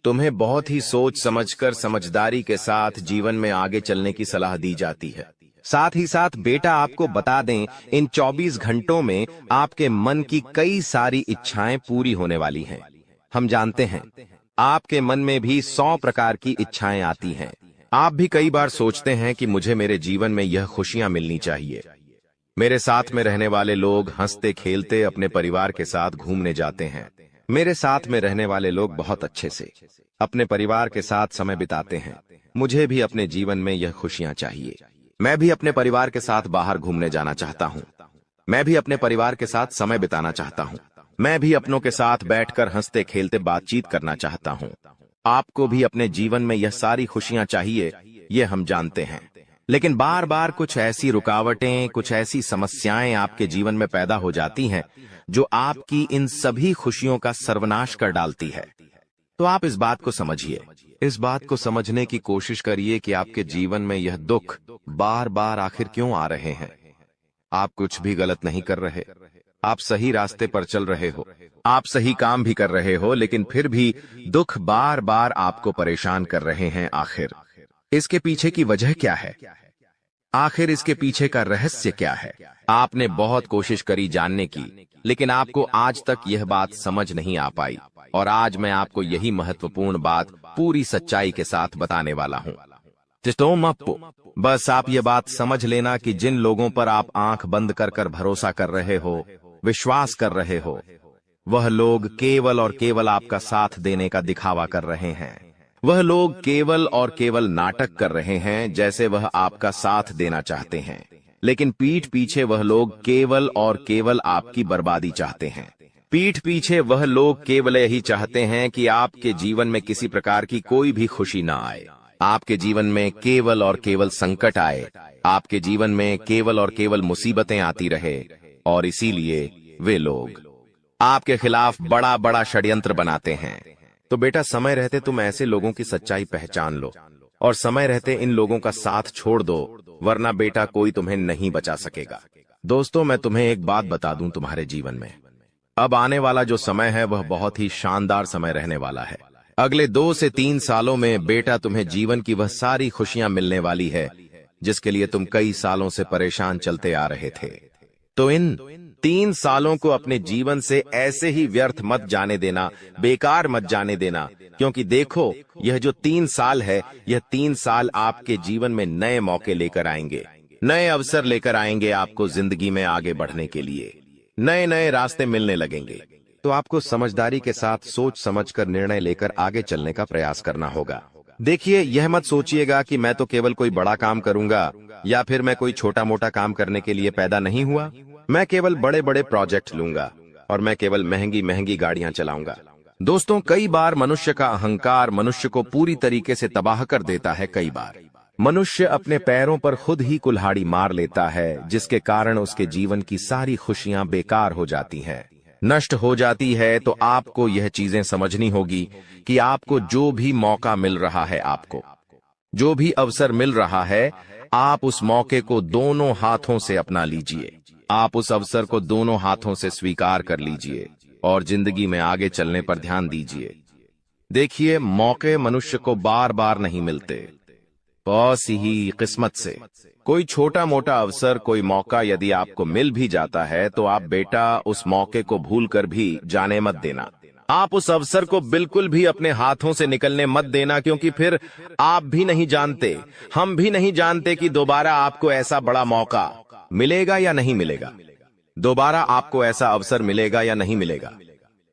तुम्हें बहुत ही सोच समझकर, समझदारी के साथ जीवन में आगे चलने की सलाह दी जाती है। साथ ही साथ बेटा आपको बता दें, इन 24 घंटों में आपके मन की कई सारी इच्छाएं पूरी होने वाली हैं। हम जानते हैं आपके मन में भी 100 प्रकार की इच्छाएं आती हैं। आप भी कई बार सोचते हैं कि मुझे मेरे जीवन में यह खुशियां मिलनी चाहिए, मेरे साथ में रहने वाले लोग हंसते खेलते अपने परिवार के साथ घूमने जाते हैं, मेरे साथ में रहने वाले लोग बहुत अच्छे से अपने परिवार के साथ समय बिताते हैं। मुझे भी अपने जीवन में यह खुशियां चाहिए। मैं भी अपने परिवार के साथ बाहर घूमने जाना चाहता हूं। मैं भी अपने परिवार के साथ समय बिताना चाहता हूं। मैं भी अपनों के साथ बैठकर हंसते खेलते बातचीत करना चाहता हूं। आपको भी अपने जीवन में यह सारी खुशियां चाहिए, ये हम जानते हैं। लेकिन बार बार कुछ ऐसी रुकावटें, कुछ ऐसी समस्याएं आपके जीवन में पैदा हो जाती हैं जो आपकी इन सभी खुशियों का सर्वनाश कर डालती है। तो आप इस बात को समझिए, इस बात को समझने की कोशिश करिए कि आपके जीवन में यह दुख बार बार आखिर क्यों आ रहे हैं। आप कुछ भी गलत नहीं कर रहे, आप सही रास्ते पर चल रहे हो, आप सही काम भी कर रहे हो, लेकिन फिर भी दुख बार बार आपको परेशान कर रहे हैं। आखिर इसके पीछे की वजह क्या है? आखिर इसके पीछे का रहस्य क्या है? आपने बहुत कोशिश करी जानने की, लेकिन आपको आज तक यह बात समझ नहीं आ पाई और आज मैं आपको यही महत्वपूर्ण बात पूरी सच्चाई के साथ बताने वाला हूं। बस आप ये बात समझ लेना कि जिन लोगों पर आप आंख बंद कर कर भरोसा कर रहे हो, विश्वास कर रहे हो, वह लोग केवल और केवल आपका साथ देने का दिखावा कर रहे हैं। वह लोग केवल और केवल नाटक कर रहे हैं, जैसे वह आपका साथ देना चाहते हैं, लेकिन पीठ पीछे वह लोग केवल और केवल आपकी बर्बादी चाहते हैं। पीठ पीछे वह लोग केवल यही चाहते हैं कि आपके जीवन में किसी प्रकार की कोई भी खुशी ना आए, आपके जीवन में केवल और केवल संकट आए, आपके जीवन में केवल और केवल मुसीबतें आती रहे। और इसीलिए वे लोग आपके खिलाफ बड़ा बड़ा षड्यंत्र बनाते हैं। तो बेटा, समय रहते तुम ऐसे लोगों की सच्चाई पहचान लो और समय रहते इन लोगों का साथ छोड़ दो, वरना बेटा कोई तुम्हें नहीं बचा सकेगा। दोस्तों, मैं तुम्हें एक बात बता दूं, तुम्हारे जीवन में अब आने वाला जो समय है वह बहुत ही शानदार समय रहने वाला है। अगले 2 से 3 सालों में बेटा तुम्हें जीवन की वह सारी खुशियां मिलने वाली है जिसके लिए तुम कई सालों से परेशान चलते आ रहे थे। तो इन 3 सालों को अपने जीवन से ऐसे ही व्यर्थ मत जाने देना, बेकार मत जाने देना, क्योंकि देखो, यह जो 3 साल है, यह 3 साल आपके जीवन में नए मौके लेकर आएंगे, नए अवसर लेकर आएंगे आपको जिंदगी में आगे बढ़ने के लिए। नए नए रास्ते मिलने लगेंगे। तो आपको समझदारी के साथ सोच समझकर निर्णय लेकर आगे चलने का प्रयास करना होगा। देखिए, यह मत सोचिएगा कि मैं तो केवल कोई बड़ा काम करूंगा या फिर मैं कोई छोटा मोटा काम करने के लिए पैदा नहीं हुआ। मैं केवल बड़े बड़े प्रोजेक्ट लूंगा और मैं केवल महंगी महंगी गाड़ियां चलाऊंगा। दोस्तों, कई बार मनुष्य का अहंकार मनुष्य को पूरी तरीके से तबाह कर देता है। कई बार मनुष्य अपने पैरों पर खुद ही कुल्हाड़ी मार लेता है, जिसके कारण उसके जीवन की सारी खुशियां बेकार हो जाती हैं, नष्ट हो जाती है। तो आपको यह चीजें समझनी होगी कि आपको जो भी मौका मिल रहा है, आपको जो भी अवसर मिल रहा है, आप उस मौके को दोनों हाथों से अपना लीजिए। आप उस अवसर को दोनों हाथों से स्वीकार कर लीजिए और जिंदगी में आगे चलने पर ध्यान दीजिए। देखिए, मौके मनुष्य को बार बार नहीं मिलते, बस ही किस्मत से। कोई छोटा मोटा अवसर, कोई मौका यदि आपको मिल भी जाता है तो आप बेटा उस मौके को भूलकर भी जाने मत देना। आप उस अवसर को बिल्कुल भी अपने हाथों से निकलने मत देना, क्योंकि फिर आप भी नहीं जानते, हम भी नहीं जानते कि दोबारा आपको ऐसा बड़ा मौका मिलेगा या नहीं मिलेगा, दोबारा आपको ऐसा अवसर मिलेगा या नहीं मिलेगा।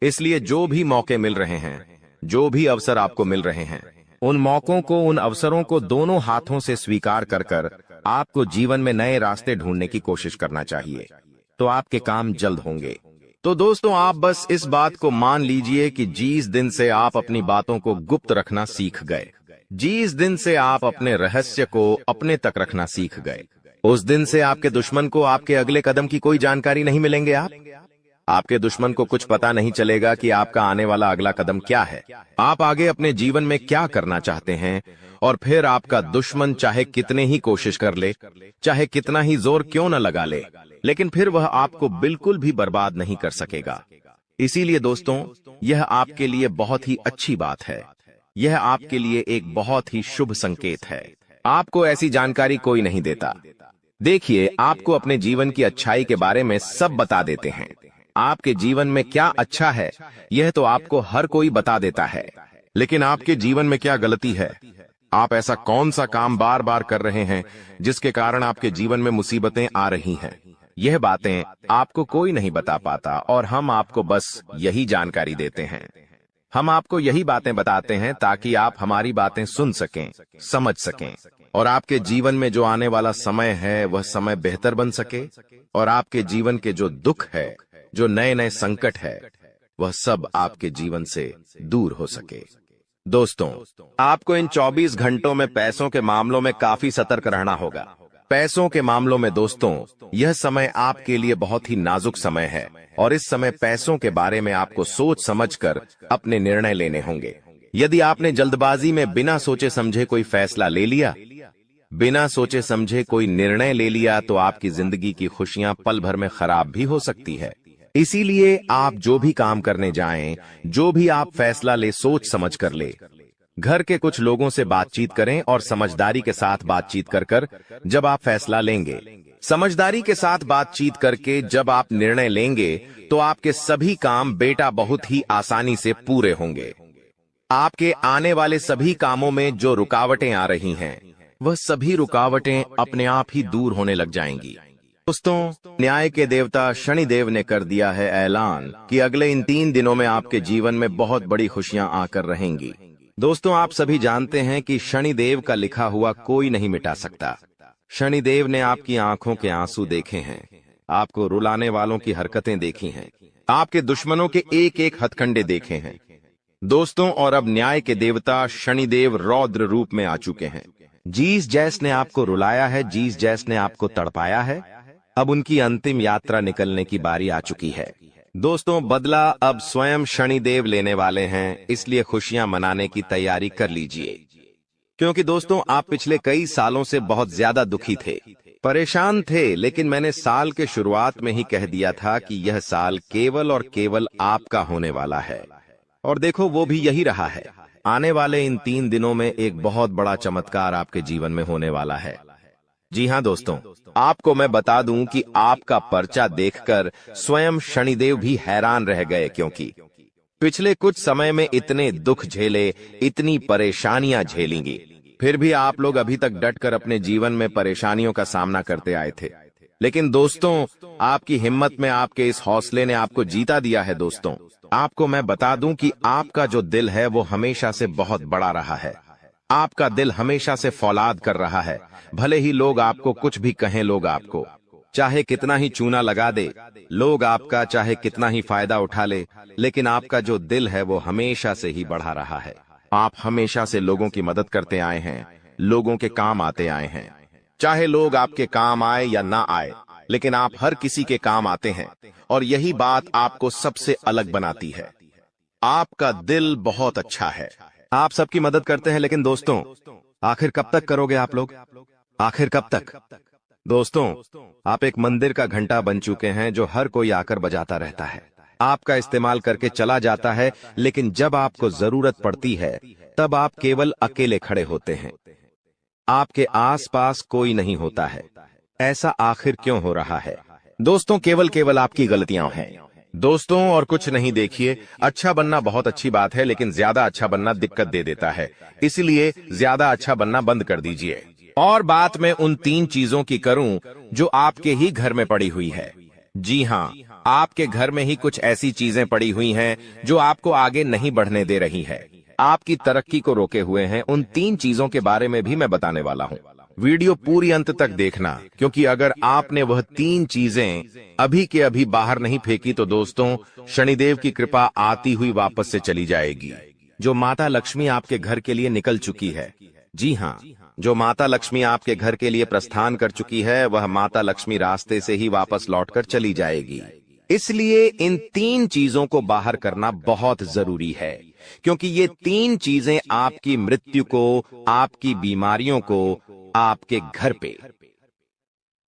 इसलिए जो भी मौके मिल रहे हैं, जो भी अवसर आपको मिल रहे हैं, उन मौकों को, उन अवसरों को दोनों हाथों से स्वीकार कर कर आपको जीवन में नए रास्ते ढूंढने की कोशिश करना चाहिए, तो आपके काम जल्द होंगे। तो दोस्तों, आप बस इस बात को मान लीजिए कि जिस दिन से आप अपनी बातों को गुप्त रखना सीख गए, जिस दिन से आप अपने रहस्य को अपने तक रखना सीख गए, उस दिन से आपके दुश्मन को आपके अगले कदम की कोई जानकारी नहीं मिलेंगे। आपके दुश्मन को कुछ पता नहीं चलेगा कि आपका आने वाला अगला कदम क्या है, आप आगे अपने जीवन में क्या करना चाहते हैं। और फिर आपका दुश्मन चाहे कितने ही कोशिश कर ले, चाहे कितना ही जोर क्यों न लगा ले, लेकिन फिर वह आपको बिल्कुल भी बर्बाद नहीं कर सकेगा। इसीलिए दोस्तों, यह आपके लिए बहुत ही अच्छी बात है, यह आपके लिए एक बहुत ही शुभ संकेत है। आपको ऐसी जानकारी कोई नहीं देता। देखिए, आपको अपने जीवन की अच्छाई के बारे में सब बता देते हैं। आपके जीवन में क्या अच्छा है, यह तो आपको हर कोई बता देता है, लेकिन आपके जीवन में क्या गलती है, आप ऐसा कौन सा काम बार बार कर रहे हैं जिसके कारण आपके जीवन में मुसीबतें आ रही हैं, यह बातें आपको कोई नहीं बता पाता, और हम आपको बस यही जानकारी देते हैं। हम आपको यही बातें बताते हैं ताकि आप हमारी बातें सुन सकें, समझ सकें, और आपके जीवन में जो आने वाला समय है वह समय बेहतर बन सके, और आपके जीवन के जो दुख है, जो नए नए संकट है, वह सब आपके जीवन से दूर हो सके। दोस्तों, आपको इन 24 घंटों में पैसों के मामलों में काफी सतर्क रहना होगा। पैसों के मामलों में दोस्तों, यह समय आपके लिए बहुत ही नाजुक समय है, और इस समय पैसों के बारे में आपको सोच समझकर अपने निर्णय लेने होंगे। यदि आपने जल्दबाजी में बिना सोचे समझे कोई फैसला ले लिया, बिना सोचे समझे कोई निर्णय ले लिया, तो आपकी जिंदगी की खुशियां पल भर में खराब भी हो सकती है। इसीलिए आप जो भी काम करने जाएं, जो भी आप फैसला ले, सोच समझ कर ले। घर के कुछ लोगों से बातचीत करें और समझदारी के साथ बातचीत कर कर जब आप फैसला लेंगे, समझदारी के साथ बातचीत करके जब आप निर्णय लेंगे, तो आपके सभी काम बेटा बहुत ही आसानी से पूरे होंगे। आपके आने वाले सभी कामों में जो रुकावटें आ रही हैं, वह सभी रुकावटें अपने आप ही दूर होने लग जाएंगी। दोस्तों, न्याय के देवता शनिदेव ने कर दिया है ऐलान कि अगले इन 3 दिनों में आपके जीवन में बहुत बड़ी खुशियां आकर रहेंगी। दोस्तों, आप सभी जानते हैं कि शनिदेव का लिखा हुआ कोई नहीं मिटा सकता। शनिदेव ने आपकी आंखों के आंसू देखे हैं, आपको रुलाने वालों की हरकतें देखी हैं, आपके दुश्मनों के एक एक हथकंडे देखे हैं दोस्तों। और अब न्याय के देवता शनिदेव रौद्र रूप में आ चुके हैं। जिस जैस ने आपको रुलाया है, जिस जैस ने आपको तड़पाया है, अब उनकी अंतिम यात्रा निकलने की बारी आ चुकी है। दोस्तों, बदला अब स्वयं शनिदेव लेने वाले हैं, इसलिए खुशियां मनाने की तैयारी कर लीजिए। क्योंकि दोस्तों, आप पिछले कई सालों से बहुत ज्यादा दुखी थे, परेशान थे, लेकिन मैंने साल के शुरुआत में ही कह दिया था कि यह साल केवल और केवल आपका होने वाला है। और देखो, वो भी यही रहा है। आने वाले इन 3 दिनों में एक बहुत बड़ा चमत्कार आपके जीवन में होने वाला है। जी हाँ दोस्तों, आपको मैं बता दूं कि आपका पर्चा देखकर स्वयं शनिदेव भी हैरान रह गए, क्योंकि पिछले कुछ समय में इतने दुख झेले, इतनी परेशानियां झेलेंगी, फिर भी आप लोग अभी तक डटकर अपने जीवन में परेशानियों का सामना करते आए थे। लेकिन दोस्तों, आपकी हिम्मत में, आपके इस हौसले ने आपको जीता दिया है। दोस्तों, आपको मैं बता दूं कि आपका जो दिल है वो हमेशा से बहुत बड़ा रहा है। आपका दिल हमेशा से फौलाद कर रहा है। भले ही लोग आपको कुछ भी कहें, लोग आपको चाहे कितना ही चूना लगा दे, लोग आपका चाहे कितना ही फायदा उठा ले, लेकिन आपका जो दिल है वो हमेशा से ही बढ़ा रहा है। आप हमेशा से लोगों की मदद करते आए हैं, लोगों के काम आते आए हैं। चाहे लोग आपके काम आए या ना आए, लेकिन आप हर किसी के काम आते हैं, और यही बात आपको सबसे अलग बनाती है। आपका दिल बहुत अच्छा है, आप सबकी मदद करते हैं, लेकिन दोस्तों, आखिर कब तक करोगे आप लोग? आखिर कब तक? दोस्तों, आप एक मंदिर का घंटा बन चुके हैं जो हर कोई आकर बजाता रहता है, आपका इस्तेमाल करके चला जाता है, लेकिन जब आपको जरूरत पड़ती है तब आप केवल अकेले खड़े होते हैं, आपके आसपास कोई नहीं होता है। ऐसा आखिर क्यों हो रहा है? दोस्तों, केवल आपकी गलतियां हैं। दोस्तों और कुछ नहीं, देखिए, अच्छा बनना बहुत अच्छी बात है, लेकिन ज्यादा अच्छा बनना दिक्कत दे देता है। इसलिए ज्यादा अच्छा बनना बंद कर दीजिए। और बात मैं उन 3 चीजों की करूं जो आपके ही घर में पड़ी हुई है। जी हाँ, आपके घर में ही कुछ ऐसी चीजें पड़ी हुई हैं जो आपको आगे नहीं बढ़ने दे रही है, आपकी तरक्की को रोके हुए हैं। उन 3 चीजों के बारे में भी मैं बताने वाला हूं। वीडियो पूरी अंत तक देखना, क्योंकि अगर आपने वह 3 चीजें अभी के अभी बाहर नहीं फेंकी तो दोस्तों, शनिदेव की कृपा आती हुई वापस से चली जाएगी। जो माता लक्ष्मी आपके घर के लिए निकल चुकी है, जी हाँ, जो माता लक्ष्मी आपके घर के लिए प्रस्थान कर चुकी है, वह माता लक्ष्मी रास्ते से ही वापस लौटकर चली जाएगी। इसलिए इन 3 चीजों को बाहर करना बहुत जरूरी है, क्योंकि ये 3 चीजें आपकी मृत्यु को, आपकी बीमारियों को, आपके घर पे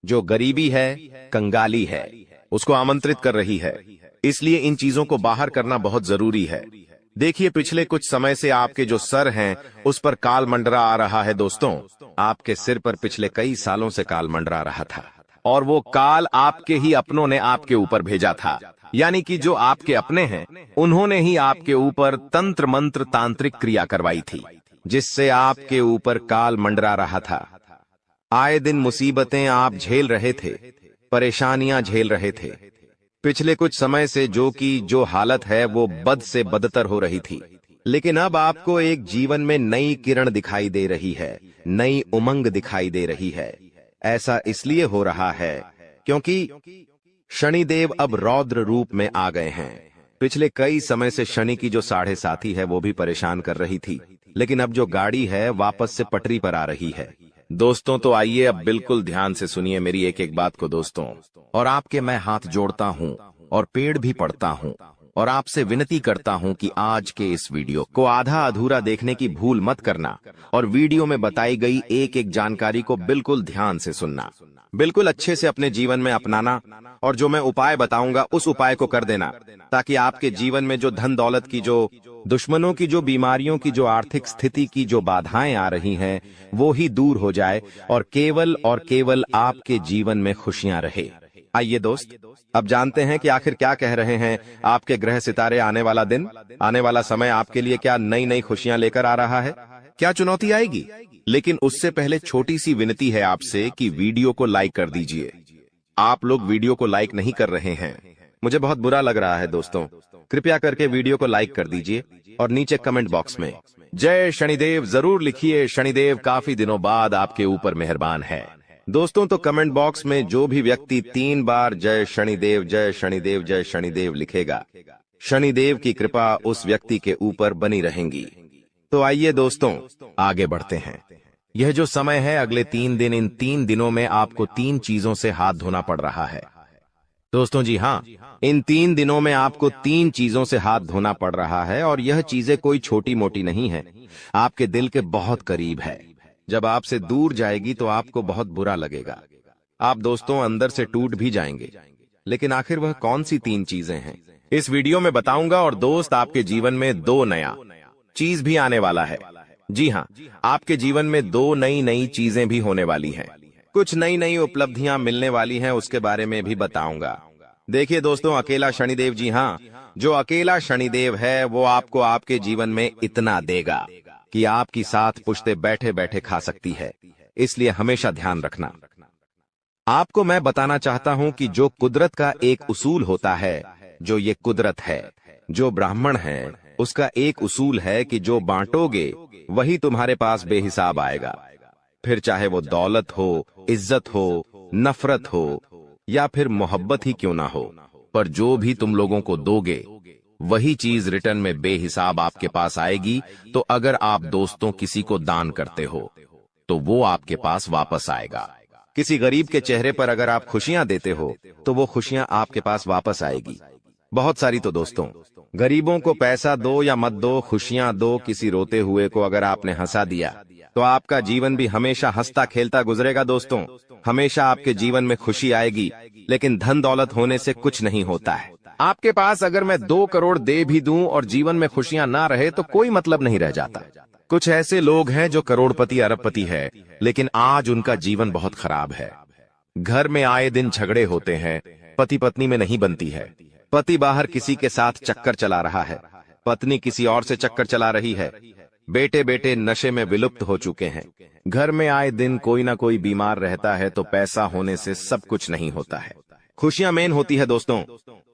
जो गरीबी है, कंगाली है, उसको आमंत्रित कर रही है। इसलिए इन चीजों को बाहर करना बहुत जरूरी है। देखिए, पिछले कुछ समय से आपके जो सर हैं उस पर काल मंडरा आ रहा है। दोस्तों, आपके सिर पर पिछले कई सालों से काल मंडरा रहा था, और वो काल आपके ही अपनों ने आपके ऊपर भेजा था। यानी कि जो आपके अपने हैं, उन्होंने ही आपके ऊपर तंत्र मंत्र तांत्रिक क्रिया करवाई थी, जिससे आपके ऊपर काल मंडरा रहा था। आए दिन मुसीबतें आप झेल रहे थे, परेशानियां झेल रहे थे। पिछले कुछ समय से जो हालत है वो बद से बदतर हो रही थी, लेकिन अब आपको एक जीवन में नई किरण दिखाई दे रही है, नई उमंग दिखाई दे रही है। ऐसा इसलिए हो रहा है क्योंकि शनिदेव अब रौद्र रूप में आ गए हैं। पिछले कई समय से शनि की जो 7.5 है वो भी परेशान कर रही थी, लेकिन अब जो गाड़ी है वापस से पटरी पर आ रही है। दोस्तों, तो आइए अब बिल्कुल ध्यान से सुनिए मेरी एक एक बात को दोस्तों, और आपके मैं हाथ जोड़ता हूं और पेड़ भी पड़ता हूं और आपसे विनती करता हूं कि आज के इस वीडियो को आधा अधूरा देखने की भूल मत करना, और वीडियो में बताई गई एक एक जानकारी को बिल्कुल ध्यान से सुनना, बिल्कुल अच्छे से अपने जीवन में अपनाना, और जो मैं उपाय बताऊंगा उस उपाय को कर देना, ताकि आपके जीवन में जो धन दौलत की, जो दुश्मनों की, जो बीमारियों की, जो आर्थिक स्थिति की जो बाधाएं आ रही हैं, वो ही दूर हो जाए और केवल आपके जीवन में खुशियां रहे। आइए दोस्त, अब जानते हैं कि आखिर क्या कह रहे हैं आपके ग्रह सितारे। आने वाला दिन, आने वाला समय आपके लिए क्या नई नई खुशियां लेकर आ रहा है, क्या चुनौती आएगी। लेकिन उससे पहले छोटी सी विनती है आपसे कि वीडियो को लाइक कर दीजिए। आप लोग वीडियो को लाइक नहीं कर रहे हैं, मुझे बहुत बुरा लग रहा है दोस्तों। कृपया करके वीडियो को लाइक कर दीजिए और नीचे कमेंट बॉक्स में जय शनिदेव जरूर लिखिए। शनिदेव काफी दिनों बाद आपके ऊपर मेहरबान है। दोस्तों, तो कमेंट बॉक्स में जो भी व्यक्ति 3 बार जय शनिदेव जय शनिदेव जय शनिदेव लिखेगा, शनिदेव की कृपा उस व्यक्ति के ऊपर बनी रहेंगी। तो आइए दोस्तों, आगे बढ़ते हैं। यह जो समय है अगले 3 दिन, इन 3 दिनों में आपको 3 चीजों से हाथ धोना पड़ रहा है। दोस्तों जी हाँ, इन 3 दिनों में आपको 3 चीजों से हाथ धोना पड़ रहा है, और यह चीजें कोई छोटी मोटी नहीं है, आपके दिल के बहुत करीब है। जब आपसे दूर जाएगी तो आपको बहुत बुरा लगेगा, आप दोस्तों अंदर से टूट भी जाएंगे। लेकिन आखिर वह कौन सी 3 चीजें हैं, इस वीडियो में बताऊंगा। और दोस्त, आपके जीवन में 2 नया चीज भी आने वाला है। जी हाँ, आपके जीवन में 2 नई चीजें भी होने वाली हैं। कुछ नई उपलब्धियां मिलने वाली हैं, उसके बारे में भी बताऊंगा। देखिए दोस्तों, अकेला शनिदेव, जी हाँ, जो अकेला शनिदेव है वो आपको आपके जीवन में इतना देगा कि आपकी 7 पुश्ते बैठे बैठे खा सकती है। इसलिए हमेशा ध्यान रखना। आपको मैं बताना चाहता हूं कि जो कुदरत का एक उसूल होता है, जो ये कुदरत है, जो ब्राह्मण है, उसका एक उसूल है कि जो बांटोगे वही तुम्हारे पास बेहिसाब आएगा। फिर चाहे वो दौलत हो, इज्जत हो, नफरत हो, या फिर मोहब्बत ही क्यों ना हो, पर जो भी तुम लोगों को दोगे वही चीज रिटर्न में बेहिसाब आपके पास आएगी। तो अगर आप दोस्तों किसी को दान करते हो तो वो आपके पास वापस आएगा। किसी गरीब के चेहरे पर अगर आप खुशियां देते हो तो वो खुशियां आपके पास वापस आएगी। बहुत सारी। तो दोस्तों, गरीबों को पैसा दो या मत दो, खुशियां दो। किसी रोते हुए को अगर आपने हंसा दिया तो आपका जीवन भी हमेशा हंसता खेलता गुजरेगा। दोस्तों, हमेशा आपके जीवन में खुशी आएगी। लेकिन धन दौलत होने से कुछ नहीं होता है। आपके पास अगर मैं 2 करोड़ दे भी दूं और जीवन में खुशियां ना रहे तो कोई मतलब नहीं रह जाता। कुछ ऐसे लोग हैं जो करोड़पति अरबपति है, लेकिन आज उनका जीवन बहुत खराब है। घर में आए दिन झगड़े होते हैं, पति पत्नी में नहीं बनती है, पति बाहर किसी के साथ चक्कर चला रहा है, पत्नी किसी और से चक्कर चला रही है, बेटे बेटे नशे में विलुप्त हो चुके हैं, घर में आए दिन कोई ना कोई बीमार रहता है, तो पैसा होने से सब कुछ नहीं होता है। खुशियां मेन होती है दोस्तों,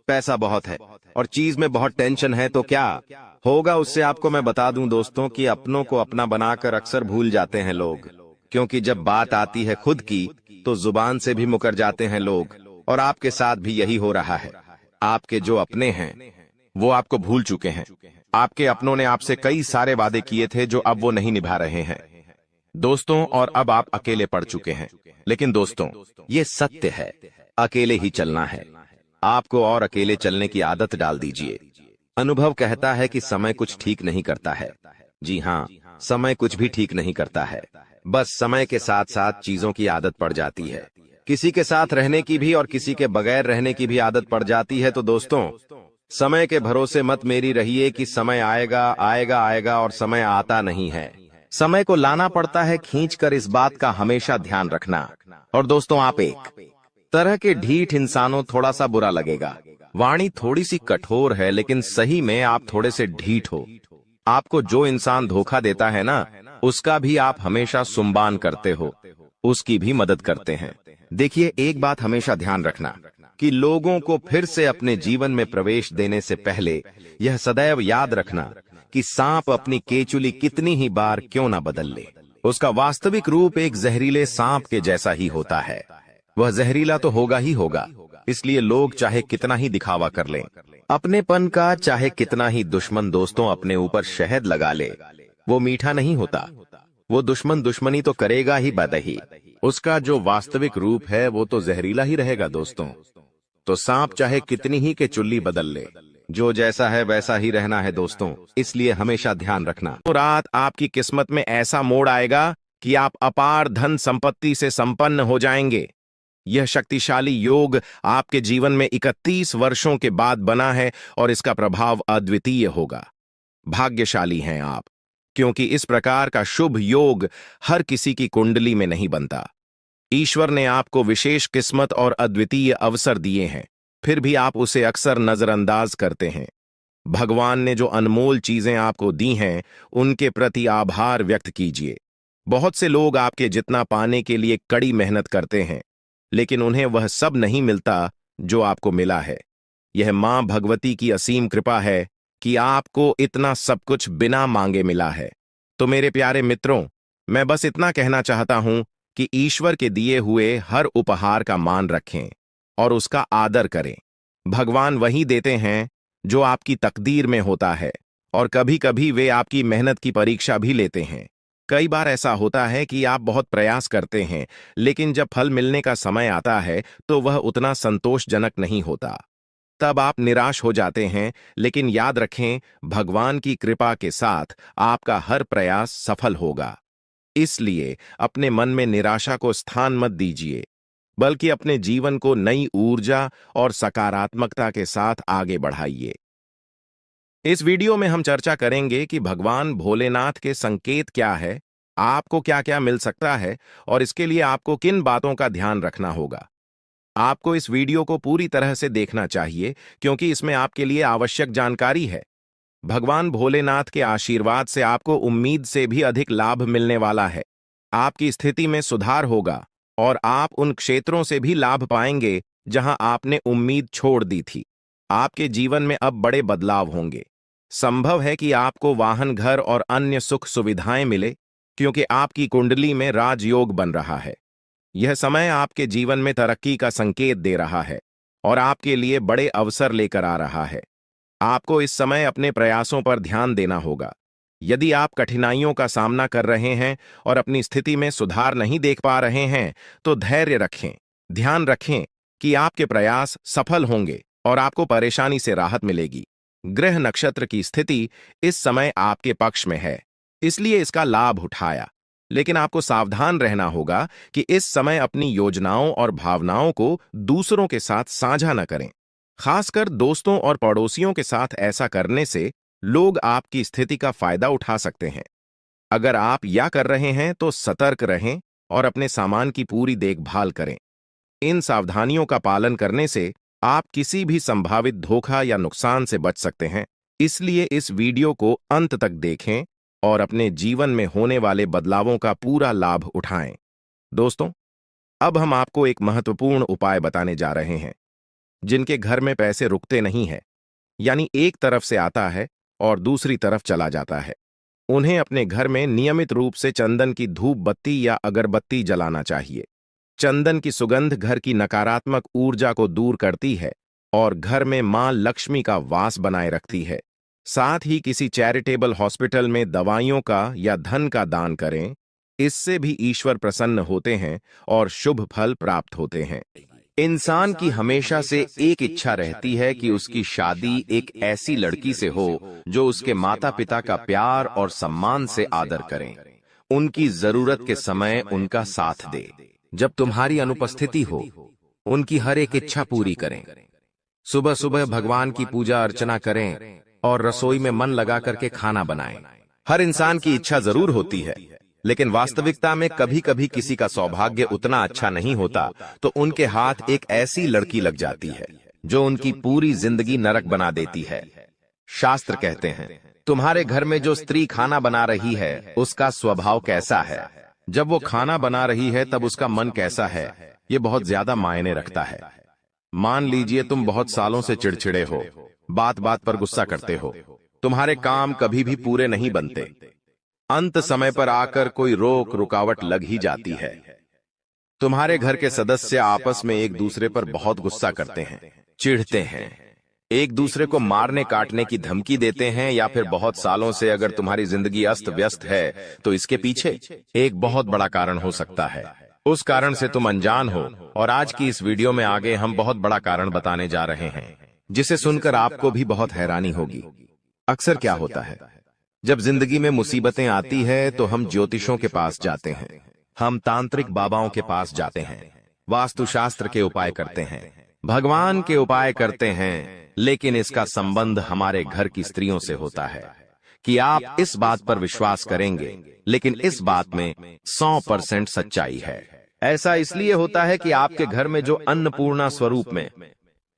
पैसा बहुत है और चीज में बहुत टेंशन है, तो क्या होगा उससे आपको मैं बता दूं दोस्तों कि अपनों को अपना बनाकर अक्सर भूल जाते हैं लोग, क्योंकि जब बात आती है खुद की तो जुबान से भी मुकर जाते हैं लोग। और आपके साथ भी यही हो रहा है। आपके जो अपने हैं वो आपको भूल चुके हैं। आपके अपनों ने आपसे कई सारे वादे किए थे जो अब वो नहीं निभा रहे हैं दोस्तों, और अब आप अकेले पड़ चुके हैं। लेकिन दोस्तों ये सत्य है, अकेले ही चलना है आपको, और अकेले चलने की आदत डाल दीजिए। अनुभव कहता है कि समय कुछ ठीक नहीं करता है। जी हाँ, समय कुछ भी ठीक नहीं करता है, बस समय के साथ साथ चीजों की आदत पड़ जाती है। किसी के साथ रहने की भी और किसी के बगैर रहने की भी आदत पड़ जाती है। तो दोस्तों समय के भरोसे मत मेरी रहिए कि समय आएगा आएगा आएगा और समय आता नहीं है। समय को लाना पड़ता है खींच कर, इस बात का हमेशा ध्यान रखना। और दोस्तों आप एक तरह के ढीठ इंसानों, थोड़ा सा बुरा लगेगा, वाणी थोड़ी सी कठोर है, लेकिन सही में आप थोड़े से ढीठ हो। आपको जो इंसान धोखा देता है ना, उसका भी आप हमेशा सुम्बान करते हो, उसकी भी मदद करते हैं। देखिए एक बात हमेशा ध्यान रखना कि लोगों को फिर से अपने जीवन में प्रवेश देने से पहले यह सदैव याद रखना कि सांप अपनी केचुली कितनी ही बार क्यों ना बदल ले, उसका वास्तविक रूप एक जहरीले सांप के जैसा ही होता है। वह जहरीला तो होगा ही होगा, इसलिए लोग चाहे कितना ही दिखावा कर लें अपनेपन का, चाहे कितना ही दुश्मन दोस्तों अपने ऊपर शहद लगा ले, वो मीठा नहीं होता। वो दुश्मन दुश्मनी तो करेगा ही बदही, उसका जो वास्तविक रूप है वो तो जहरीला ही रहेगा दोस्तों। तो सांप चाहे कितनी ही के चुल्ली बदल ले, जो जैसा है वैसा ही रहना है दोस्तों, इसलिए हमेशा ध्यान रखना। तो रात आपकी किस्मत में ऐसा मोड़ आएगा कि आप अपार धन संपत्ति से संपन्न हो जाएंगे। यह शक्तिशाली योग आपके जीवन में 31 वर्षों के बाद बना है और इसका प्रभाव अद्वितीय होगा। भाग्यशाली हैं आप, क्योंकि इस प्रकार का शुभ योग हर किसी की कुंडली में नहीं बनता। ईश्वर ने आपको विशेष किस्मत और अद्वितीय अवसर दिए हैं, फिर भी आप उसे अक्सर नजरअंदाज करते हैं। भगवान ने जो अनमोल चीजें आपको दी हैं, उनके प्रति आभार व्यक्त कीजिए। बहुत से लोग आपके जितना पाने के लिए कड़ी मेहनत करते हैं, लेकिन उन्हें वह सब नहीं मिलता जो आपको मिला है। यह मां भगवती की असीम कृपा है कि आपको इतना सब कुछ बिना मांगे मिला है। तो मेरे प्यारे मित्रों, मैं बस इतना कहना चाहता हूं कि ईश्वर के दिए हुए हर उपहार का मान रखें और उसका आदर करें। भगवान वही देते हैं जो आपकी तकदीर में होता है, और कभी कभी वे आपकी मेहनत की परीक्षा भी लेते हैं। कई बार ऐसा होता है कि आप बहुत प्रयास करते हैं, लेकिन जब फल मिलने का समय आता है तो वह उतना संतोषजनक नहीं होता। तब आप निराश हो जाते हैं, लेकिन याद रखें, भगवान की कृपा के साथ आपका हर प्रयास सफल होगा। इसलिए अपने मन में निराशा को स्थान मत दीजिए, बल्कि अपने जीवन को नई ऊर्जा और सकारात्मकता के साथ आगे बढ़ाइए। इस वीडियो में हम चर्चा करेंगे कि भगवान भोलेनाथ के संकेत क्या है, आपको क्या क्या मिल सकता है, और इसके लिए आपको किन बातों का ध्यान रखना होगा। आपको इस वीडियो को पूरी तरह से देखना चाहिए, क्योंकि इसमें आपके लिए आवश्यक जानकारी है। भगवान भोलेनाथ के आशीर्वाद से आपको उम्मीद से भी अधिक लाभ मिलने वाला है। आपकी स्थिति में सुधार होगा और आप उन क्षेत्रों से भी लाभ पाएंगे जहां आपने उम्मीद छोड़ दी थी। आपके जीवन में अब बड़े बदलाव होंगे। संभव है कि आपको वाहन, घर और अन्य सुख सुविधाएं मिले, क्योंकि आपकी कुंडली में राजयोग बन रहा है। यह समय आपके जीवन में तरक्की का संकेत दे रहा है और आपके लिए बड़े अवसर लेकर आ रहा है। आपको इस समय अपने प्रयासों पर ध्यान देना होगा। यदि आप कठिनाइयों का सामना कर रहे हैं और अपनी स्थिति में सुधार नहीं देख पा रहे हैं, तो धैर्य रखें। ध्यान रखें कि आपके प्रयास सफल होंगे और आपको परेशानी से राहत मिलेगी। ग्रह नक्षत्र की स्थिति इस समय आपके पक्ष में है, इसलिए इसका लाभ उठाया। लेकिन आपको सावधान रहना होगा कि इस समय अपनी योजनाओं और भावनाओं को दूसरों के साथ साझा न करें। खासकर दोस्तों और पड़ोसियों के साथ ऐसा करने से लोग आपकी स्थिति का फायदा उठा सकते हैं। अगर आप या कर रहे हैं तो सतर्क रहें और अपने सामान की पूरी देखभाल करें। इन सावधानियों का पालन करने से आप किसी भी संभावित धोखा या नुकसान से बच सकते हैं। इसलिए इस वीडियो को अंत तक देखें और अपने जीवन में होने वाले बदलावों का पूरा लाभ उठाएं। दोस्तों, अब हम आपको एक महत्वपूर्ण उपाय बताने जा रहे हैं। जिनके घर में पैसे रुकते नहीं है, यानी एक तरफ से आता है और दूसरी तरफ चला जाता है, उन्हें अपने घर में नियमित रूप से चंदन की धूप बत्ती या अगरबत्ती जलाना चाहिए। चंदन की सुगंध घर की नकारात्मक ऊर्जा को दूर करती है और घर में मां लक्ष्मी का वास बनाए रखती है। साथ ही किसी चैरिटेबल हॉस्पिटल में दवाइयों का या धन का दान करें। इससे भी ईश्वर प्रसन्न होते हैं और शुभ फल प्राप्त होते हैं। इंसान की हमेशा से एक इच्छा रहती है कि उसकी शादी एक ऐसी लड़की से हो जो उसके माता पिता का प्यार और सम्मान से आदर करें, उनकी जरूरत के समय उनका साथ दे। जब तुम्हारी अनुपस्थिति हो, उनकी हर एक इच्छा पूरी करें। सुबह सुबह भगवान की पूजा अर्चना करें और रसोई में मन लगा करके खाना बनाएं। हर इंसान की इच्छा जरूर होती है, लेकिन वास्तविकता में कभी कभी किसी का सौभाग्य उतना अच्छा नहीं होता, तो उनके हाथ एक ऐसी लड़की लग जाती है जो उनकी पूरी जिंदगी नरक बना देती है। शास्त्र कहते हैं, तुम्हारे घर में जो स्त्री खाना बना रही है उसका स्वभाव कैसा है, जब वो खाना बना रही है तब उसका मन कैसा है, ये बहुत ज्यादा मायने रखता है। मान लीजिए तुम बहुत सालों से चिड़चिड़े हो, बात बात पर गुस्सा करते हो, तुम्हारे काम कभी भी पूरे नहीं बनते, अंत समय पर आकर कोई रुकावट लग ही जाती है। तुम्हारे घर के सदस्य आपस में एक दूसरे पर बहुत गुस्सा करते हैं, चिढ़ते हैं, एक दूसरे को मारने काटने की धमकी देते हैं, या फिर बहुत सालों से अगर तुम्हारी जिंदगी अस्त व्यस्त है तो इसके पीछे एक बहुत बड़ा कारण हो सकता है। उस कारण से तुम अनजान हो, और आज की इस वीडियो में आगे हम बहुत बड़ा कारण बताने जा रहे हैं, जिसे सुनकर आपको भी बहुत हैरानी होगी। अक्सर क्या होता है, जब जिंदगी में मुसीबतें आती है तो हम ज्योतिषों के पास जाते हैं, हम तांत्रिक बाबाओं के पास जाते हैं, वास्तुशास्त्र के उपाय करते हैं, भगवान के उपाय करते हैं, लेकिन इसका संबंध हमारे घर की स्त्रियों से होता है कि आप इस बात पर विश्वास करेंगे, लेकिन इस बात में 100% सच्चाई है। ऐसा इसलिए होता है कि आपके घर में जो अन्नपूर्णा स्वरूप में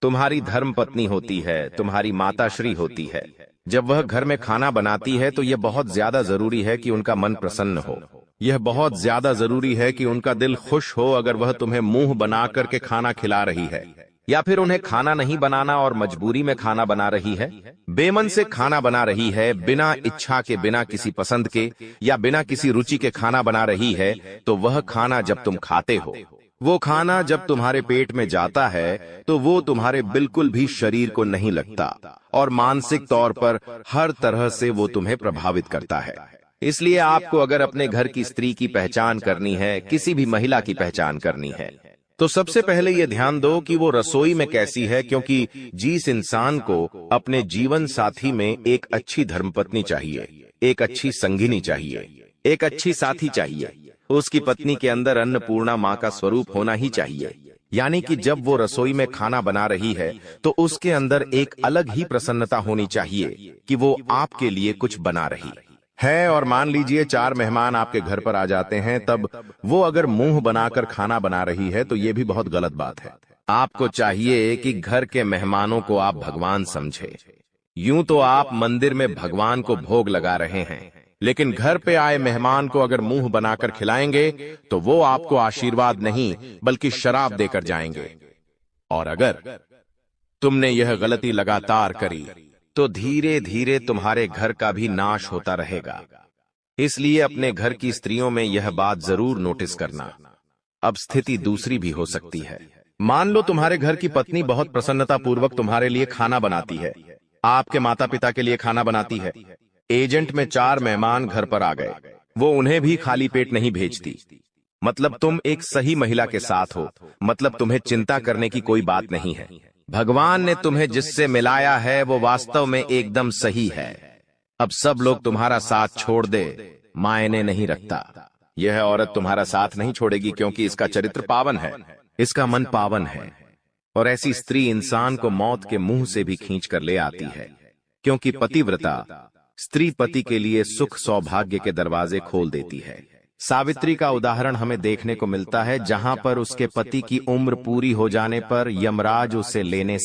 तुम्हारी धर्मपत्नी होती है, तुम्हारी माता श्री होती है, जब वह घर में खाना बनाती है तो यह बहुत ज्यादा जरूरी है कि उनका मन प्रसन्न हो। यह बहुत ज्यादा जरूरी है कि उनका दिल खुश हो अगर वह तुम्हें मुंह बना करके खाना खिला रही है, या फिर उन्हें खाना नहीं बनाना और मजबूरी में खाना बना रही है, बेमन से खाना बना रही है, बिना इच्छा के, बिना किसी पसंद के या बिना किसी रुचि के खाना बना रही है, तो वह खाना जब तुम खाते हो, वो खाना जब तुम्हारे पेट में जाता है तो वो तुम्हारे बिल्कुल भी शरीर को नहीं लगता और मानसिक तौर पर हर तरह से वो तुम्हें प्रभावित करता है। इसलिए आपको अगर अपने घर की स्त्री की पहचान करनी है, किसी भी महिला की पहचान करनी है, तो सबसे पहले ये ध्यान दो कि वो रसोई में कैसी है, क्योंकि जिस इंसान को अपने जीवन साथी में एक अच्छी धर्मपत्नी चाहिए, एक अच्छी संगिनी चाहिए, एक अच्छी साथी चाहिए, उसकी पत्नी के अंदर अन्नपूर्णा मां का स्वरूप होना ही चाहिए। यानी कि जब वो रसोई में खाना बना रही है तो उसके अंदर एक अलग ही प्रसन्नता होनी चाहिए कि वो आपके लिए कुछ बना रही है। और मान लीजिए 4 मेहमान आपके घर पर आ जाते हैं, तब वो अगर मुंह बनाकर खाना बना रही है तो ये भी बहुत गलत बात है। आपको चाहिए कि घर के मेहमानों को आप भगवान समझे। यूं तो आप मंदिर में भगवान को भोग लगा रहे हैं, लेकिन घर पे आए मेहमान को अगर मुंह बनाकर खिलाएंगे तो वो आपको आशीर्वाद नहीं बल्कि शराब देकर जाएंगे। और अगर तुमने यह गलती लगातार करी तो धीरे धीरे तुम्हारे घर का भी नाश होता रहेगा। इसलिए अपने घर की स्त्रियों में यह बात जरूर नोटिस करना। अब स्थिति दूसरी भी हो सकती है। मान लो तुम्हारे घर की पत्नी बहुत प्रसन्नता पूर्वक तुम्हारे लिए खाना बनाती है, आपके माता पिता के लिए खाना बनाती है। एजेंट में 4 मेहमान घर पर आ गए, वो उन्हें भी खाली पेट नहीं भेजती। मतलब तुम एक सही महिला के साथ हो, मतलब तुम्हें चिंता करने की कोई बात नहीं है। भगवान ने तुम्हें जिससे मिलाया है वो वास्तव में एकदम सही है। अब सब लोग तुम्हारा साथ छोड़ दे, मायने नहीं रखता। यह औरत तुम्हारा साथ नहीं छोड़ेगी, क्योंकि इसका चरित्र पावन है, इसका मन पावन है। और ऐसी स्त्री इंसान को मौत के मुंह से भी खींच कर ले आती है, क्योंकि पतिव्रता स्त्री पति के लिए सुख सौभाग्य के दरवाजे खोल देती है। सावित्री का उदाहरण हमें देखने को मिलता है, जहां पर उसके पति की उम्र पूरी हो जाने पर यमराज उसे लेने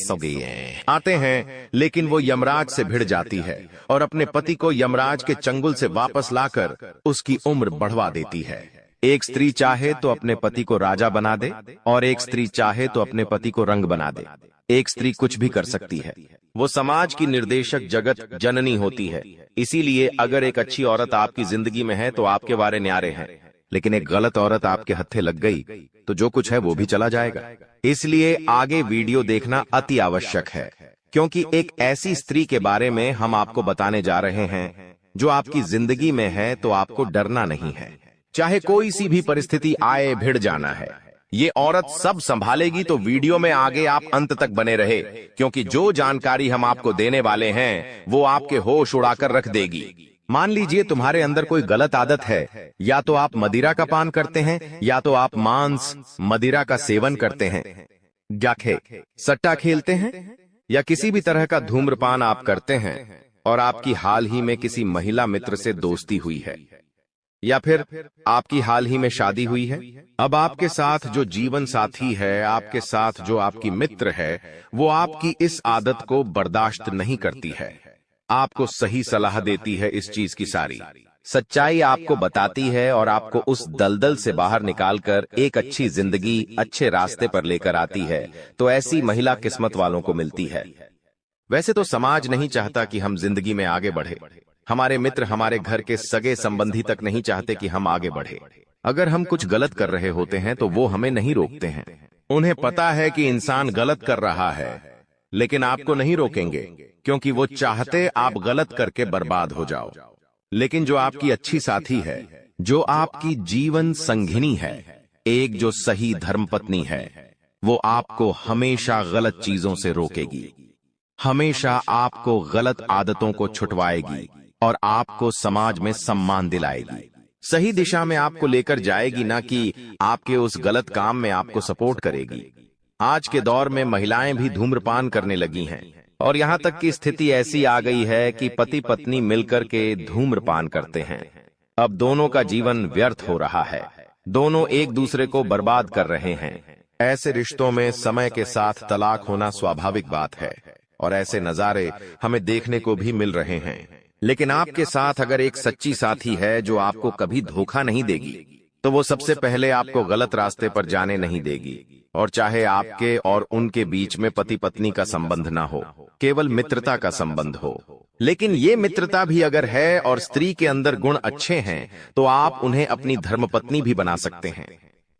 आते हैं, लेकिन वो यमराज से भिड़ जाती है और अपने पति को यमराज के चंगुल से वापस लाकर उसकी उम्र बढ़वा देती है। एक स्त्री चाहे तो अपने पति को राजा बना दे और एक स्त्री चाहे तो अपने पति को रंग बना दे। एक स्त्री कुछ भी कर सकती है, वो समाज की निर्देशक जगत जननी होती है। इसीलिए अगर एक अच्छी औरत आपकी जिंदगी में है तो आपके वारे न्यारे हैं, लेकिन एक गलत औरत आपके हत्थे लग गई तो जो कुछ है वो भी चला जाएगा। इसलिए आगे वीडियो देखना अति आवश्यक है, क्योंकि एक ऐसी स्त्री के बारे में हम आपको बताने जा रहे हैं जो आपकी जिंदगी में है, तो आपको डरना नहीं है। चाहे कोई सी भी परिस्थिति आए, भिड़ जाना है। ये औरत सब संभालेगी, तो वीडियो में आगे आप अंत तक बने रहे, क्योंकि जो जानकारी हम आपको देने वाले हैं वो आपके होश उड़ाकर रख देगी। मान लीजिए तुम्हारे अंदर कोई गलत आदत है, या तो आप मदिरा का पान करते हैं, या तो आप मांस मदिरा का सेवन करते हैं, जाखे सट्टा खेलते हैं, या किसी भी तरह का धूम्रपान आप करते हैं, और आपकी हाल ही में किसी महिला मित्र से दोस्ती हुई है, या फिर आपकी हाल ही में शादी हुई है। अब आपके साथ जो जीवन साथी है, आपके साथ जो आपकी मित्र है, वो आपकी इस आदत को बर्दाश्त नहीं करती है, आपको सही सलाह देती है, इस चीज की सारी सच्चाई आपको बताती है और आपको उस दलदल से बाहर निकालकर एक अच्छी जिंदगी, अच्छे रास्ते पर लेकर आती है। तो ऐसी महिला किस्मत वालों को मिलती है। वैसे तो समाज नहीं चाहता कि हम जिंदगी में आगे बढ़े, हमारे मित्र, हमारे घर के सगे संबंधी तक नहीं चाहते कि हम आगे बढ़े। अगर हम कुछ गलत कर रहे होते हैं तो वो हमें नहीं रोकते हैं। उन्हें पता है कि इंसान गलत कर रहा है, लेकिन आपको नहीं रोकेंगे, क्योंकि वो चाहते आप गलत करके बर्बाद हो जाओ। लेकिन जो आपकी अच्छी साथी है, जो आपकी जीवन संगिनी है, एक जो सही धर्मपत्नी है, वो आपको हमेशा गलत चीजों से रोकेगी, हमेशा आपको गलत आदतों को छुटवाएगी और आपको समाज में सम्मान दिलाएगी, सही दिशा में आपको लेकर जाएगी, ना कि आपके उस गलत काम में आपको सपोर्ट करेगी। आज के दौर में महिलाएं भी धूम्रपान करने लगी हैं, और यहाँ तक की स्थिति ऐसी आ गई है कि पति पत्नी मिलकर के धूम्रपान करते हैं। अब दोनों का जीवन व्यर्थ हो रहा है, दोनों एक दूसरे को बर्बाद कर रहे हैं। ऐसे रिश्तों में समय के साथ तलाक होना स्वाभाविक बात है, और ऐसे नजारे हमें देखने को भी मिल रहे हैं। लेकिन आपके साथ अगर एक सच्ची साथी है जो आपको कभी धोखा नहीं देगी, तो वो सबसे पहले आपको गलत रास्ते पर जाने नहीं देगी। और चाहे आपके और उनके बीच में पति पत्नी का संबंध ना हो, केवल मित्रता का संबंध हो, लेकिन ये मित्रता भी अगर है और स्त्री के अंदर गुण अच्छे हैं, तो आप उन्हें अपनी धर्मपत्नी भी बना सकते हैं।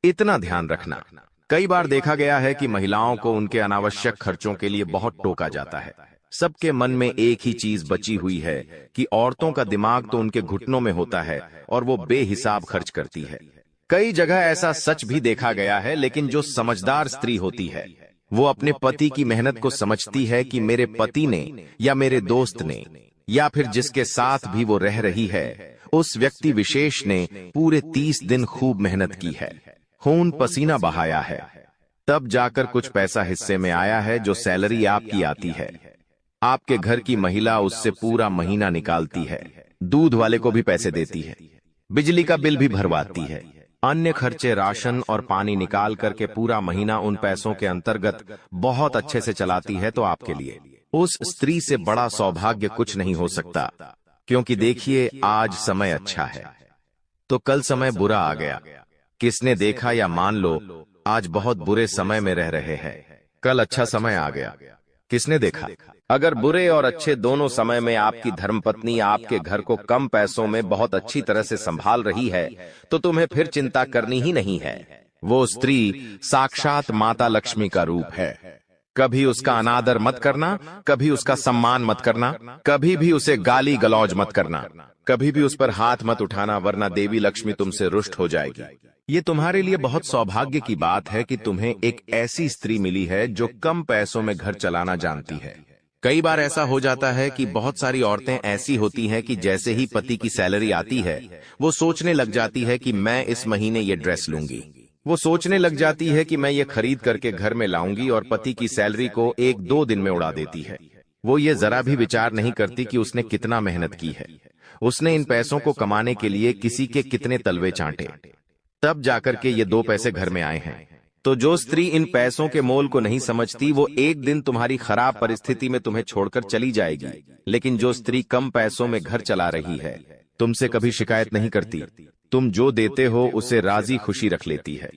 इतना ध्यान रखना, कई बार देखा गया है कि महिलाओं को उनके अनावश्यक खर्चों के लिए बहुत टोका जाता है। सबके मन में एक ही चीज बची हुई है कि औरतों का दिमाग तो उनके घुटनों में होता है और वो बेहिसाब खर्च करती है। कई जगह ऐसा सच भी देखा गया है, लेकिन जो समझदार स्त्री होती है, वो अपने पति की मेहनत को समझती है कि मेरे पति ने या मेरे दोस्त ने या फिर जिसके साथ भी वो रह रही है, उस व्यक्ति विशेष ने पूरे 30 दिन खूब मेहनत की है, खून पसीना बहाया है, तब जाकर कुछ पैसा हिस्से में आया है। जो सैलरी आपकी आती है, आपके घर की महिला उससे पूरा महीना निकालती है, दूध वाले को भी पैसे देती है, बिजली का बिल भी भरवाती है, अन्य खर्चे, राशन और पानी निकाल करके पूरा महीना उन पैसों के अंतर्गत बहुत अच्छे से चलाती है। तो आपके लिए उस स्त्री से बड़ा सौभाग्य कुछ नहीं हो सकता, क्योंकि देखिए, आज समय अच्छा है तो कल समय बुरा आ गया। किसने देखा, या मान लो आज बहुत बुरे समय में रह रहे हैं, कल अच्छा समय आ गया, किसने देखा। अगर बुरे और अच्छे दोनों समय में आपकी धर्मपत्नी आपके घर को कम पैसों में बहुत अच्छी तरह से संभाल रही है, तो तुम्हें फिर चिंता करनी ही नहीं है। वो स्त्री साक्षात माता लक्ष्मी का रूप है। कभी उसका अनादर मत करना, कभी उसका सम्मान मत करना, कभी भी उसे गाली गलौज मत करना, कभी भी उस पर हाथ मत उठाना, वरना देवी लक्ष्मी तुमसे रुष्ट हो जाएगी। ये तुम्हारे लिए बहुत सौभाग्य की बात है कि तुम्हें एक ऐसी स्त्री मिली है जो कम पैसों में घर चलाना जानती है। कई बार ऐसा हो जाता है कि बहुत सारी औरतें ऐसी होती हैं कि जैसे ही पति की सैलरी आती है, वो सोचने लग जाती है कि मैं इस महीने ये ड्रेस लूंगी, वो सोचने लग जाती है कि मैं ये खरीद करके घर में लाऊंगी, और पति की सैलरी को 1-2 दिन में उड़ा देती है। वो ये जरा भी विचार नहीं करती कि उसने कितना मेहनत की है। उसने इन पैसों को कमाने के लिए किसी के कितने तलवे चाटे, तब जाकर के ये 2 पैसे घर में आए हैं। तो जो स्त्री इन पैसों के मोल को नहीं समझती वो एक दिन तुम्हारी खराब परिस्थिति में तुम्हें छोड़कर चली जाएगी। लेकिन जो स्त्री कम पैसों में घर चला रही है, तुमसे कभी शिकायत नहीं करती, तुम जो देते हो उसे राजी खुशी रख लेती है,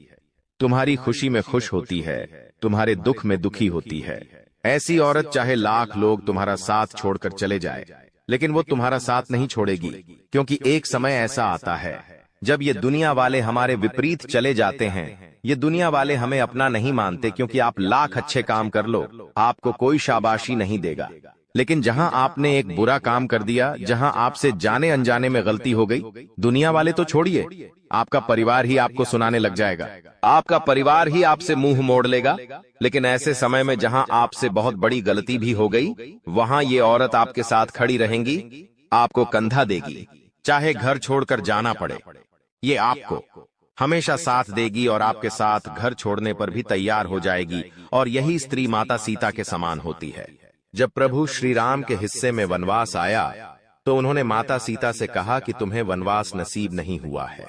तुम्हारी खुशी में खुश होती है, तुम्हारे दुख में दुखी होती है, ऐसी औरत चाहे लाख लोग तुम्हारा साथ छोड़कर चले जाए, लेकिन वो तुम्हारा साथ नहीं छोड़ेगी। क्योंकि एक समय ऐसा आता है जब ये दुनिया वाले हमारे विपरीत चले जाते हैं। ये दुनिया वाले हमें अपना नहीं मानते, क्योंकि आप लाख अच्छे काम कर लो, आपको कोई शाबाशी नहीं देगा। लेकिन जहां आपने एक बुरा काम कर दिया, जहां आपसे जाने अनजाने में गलती हो गई, दुनिया वाले तो छोड़िए, आपका परिवार ही आपको सुनाने लग जाएगा, आपका परिवार ही आपसे मुंह मोड़ लेगा। लेकिन ऐसे समय में जहां आपसे बहुत बड़ी गलती भी हो गई, वहां ये औरत आपके साथ खड़ी रहेंगी, आपको कंधा देगी, चाहे घर छोड़कर जाना पड़े, ये आपको हमेशा साथ देगी और आपके साथ घर छोड़ने पर भी तैयार हो जाएगी। और यही स्त्री माता सीता के समान होती है। जब प्रभु श्री राम के हिस्से में वनवास आया तो उन्होंने माता सीता से कहा कि तुम्हें वनवास नसीब नहीं हुआ है,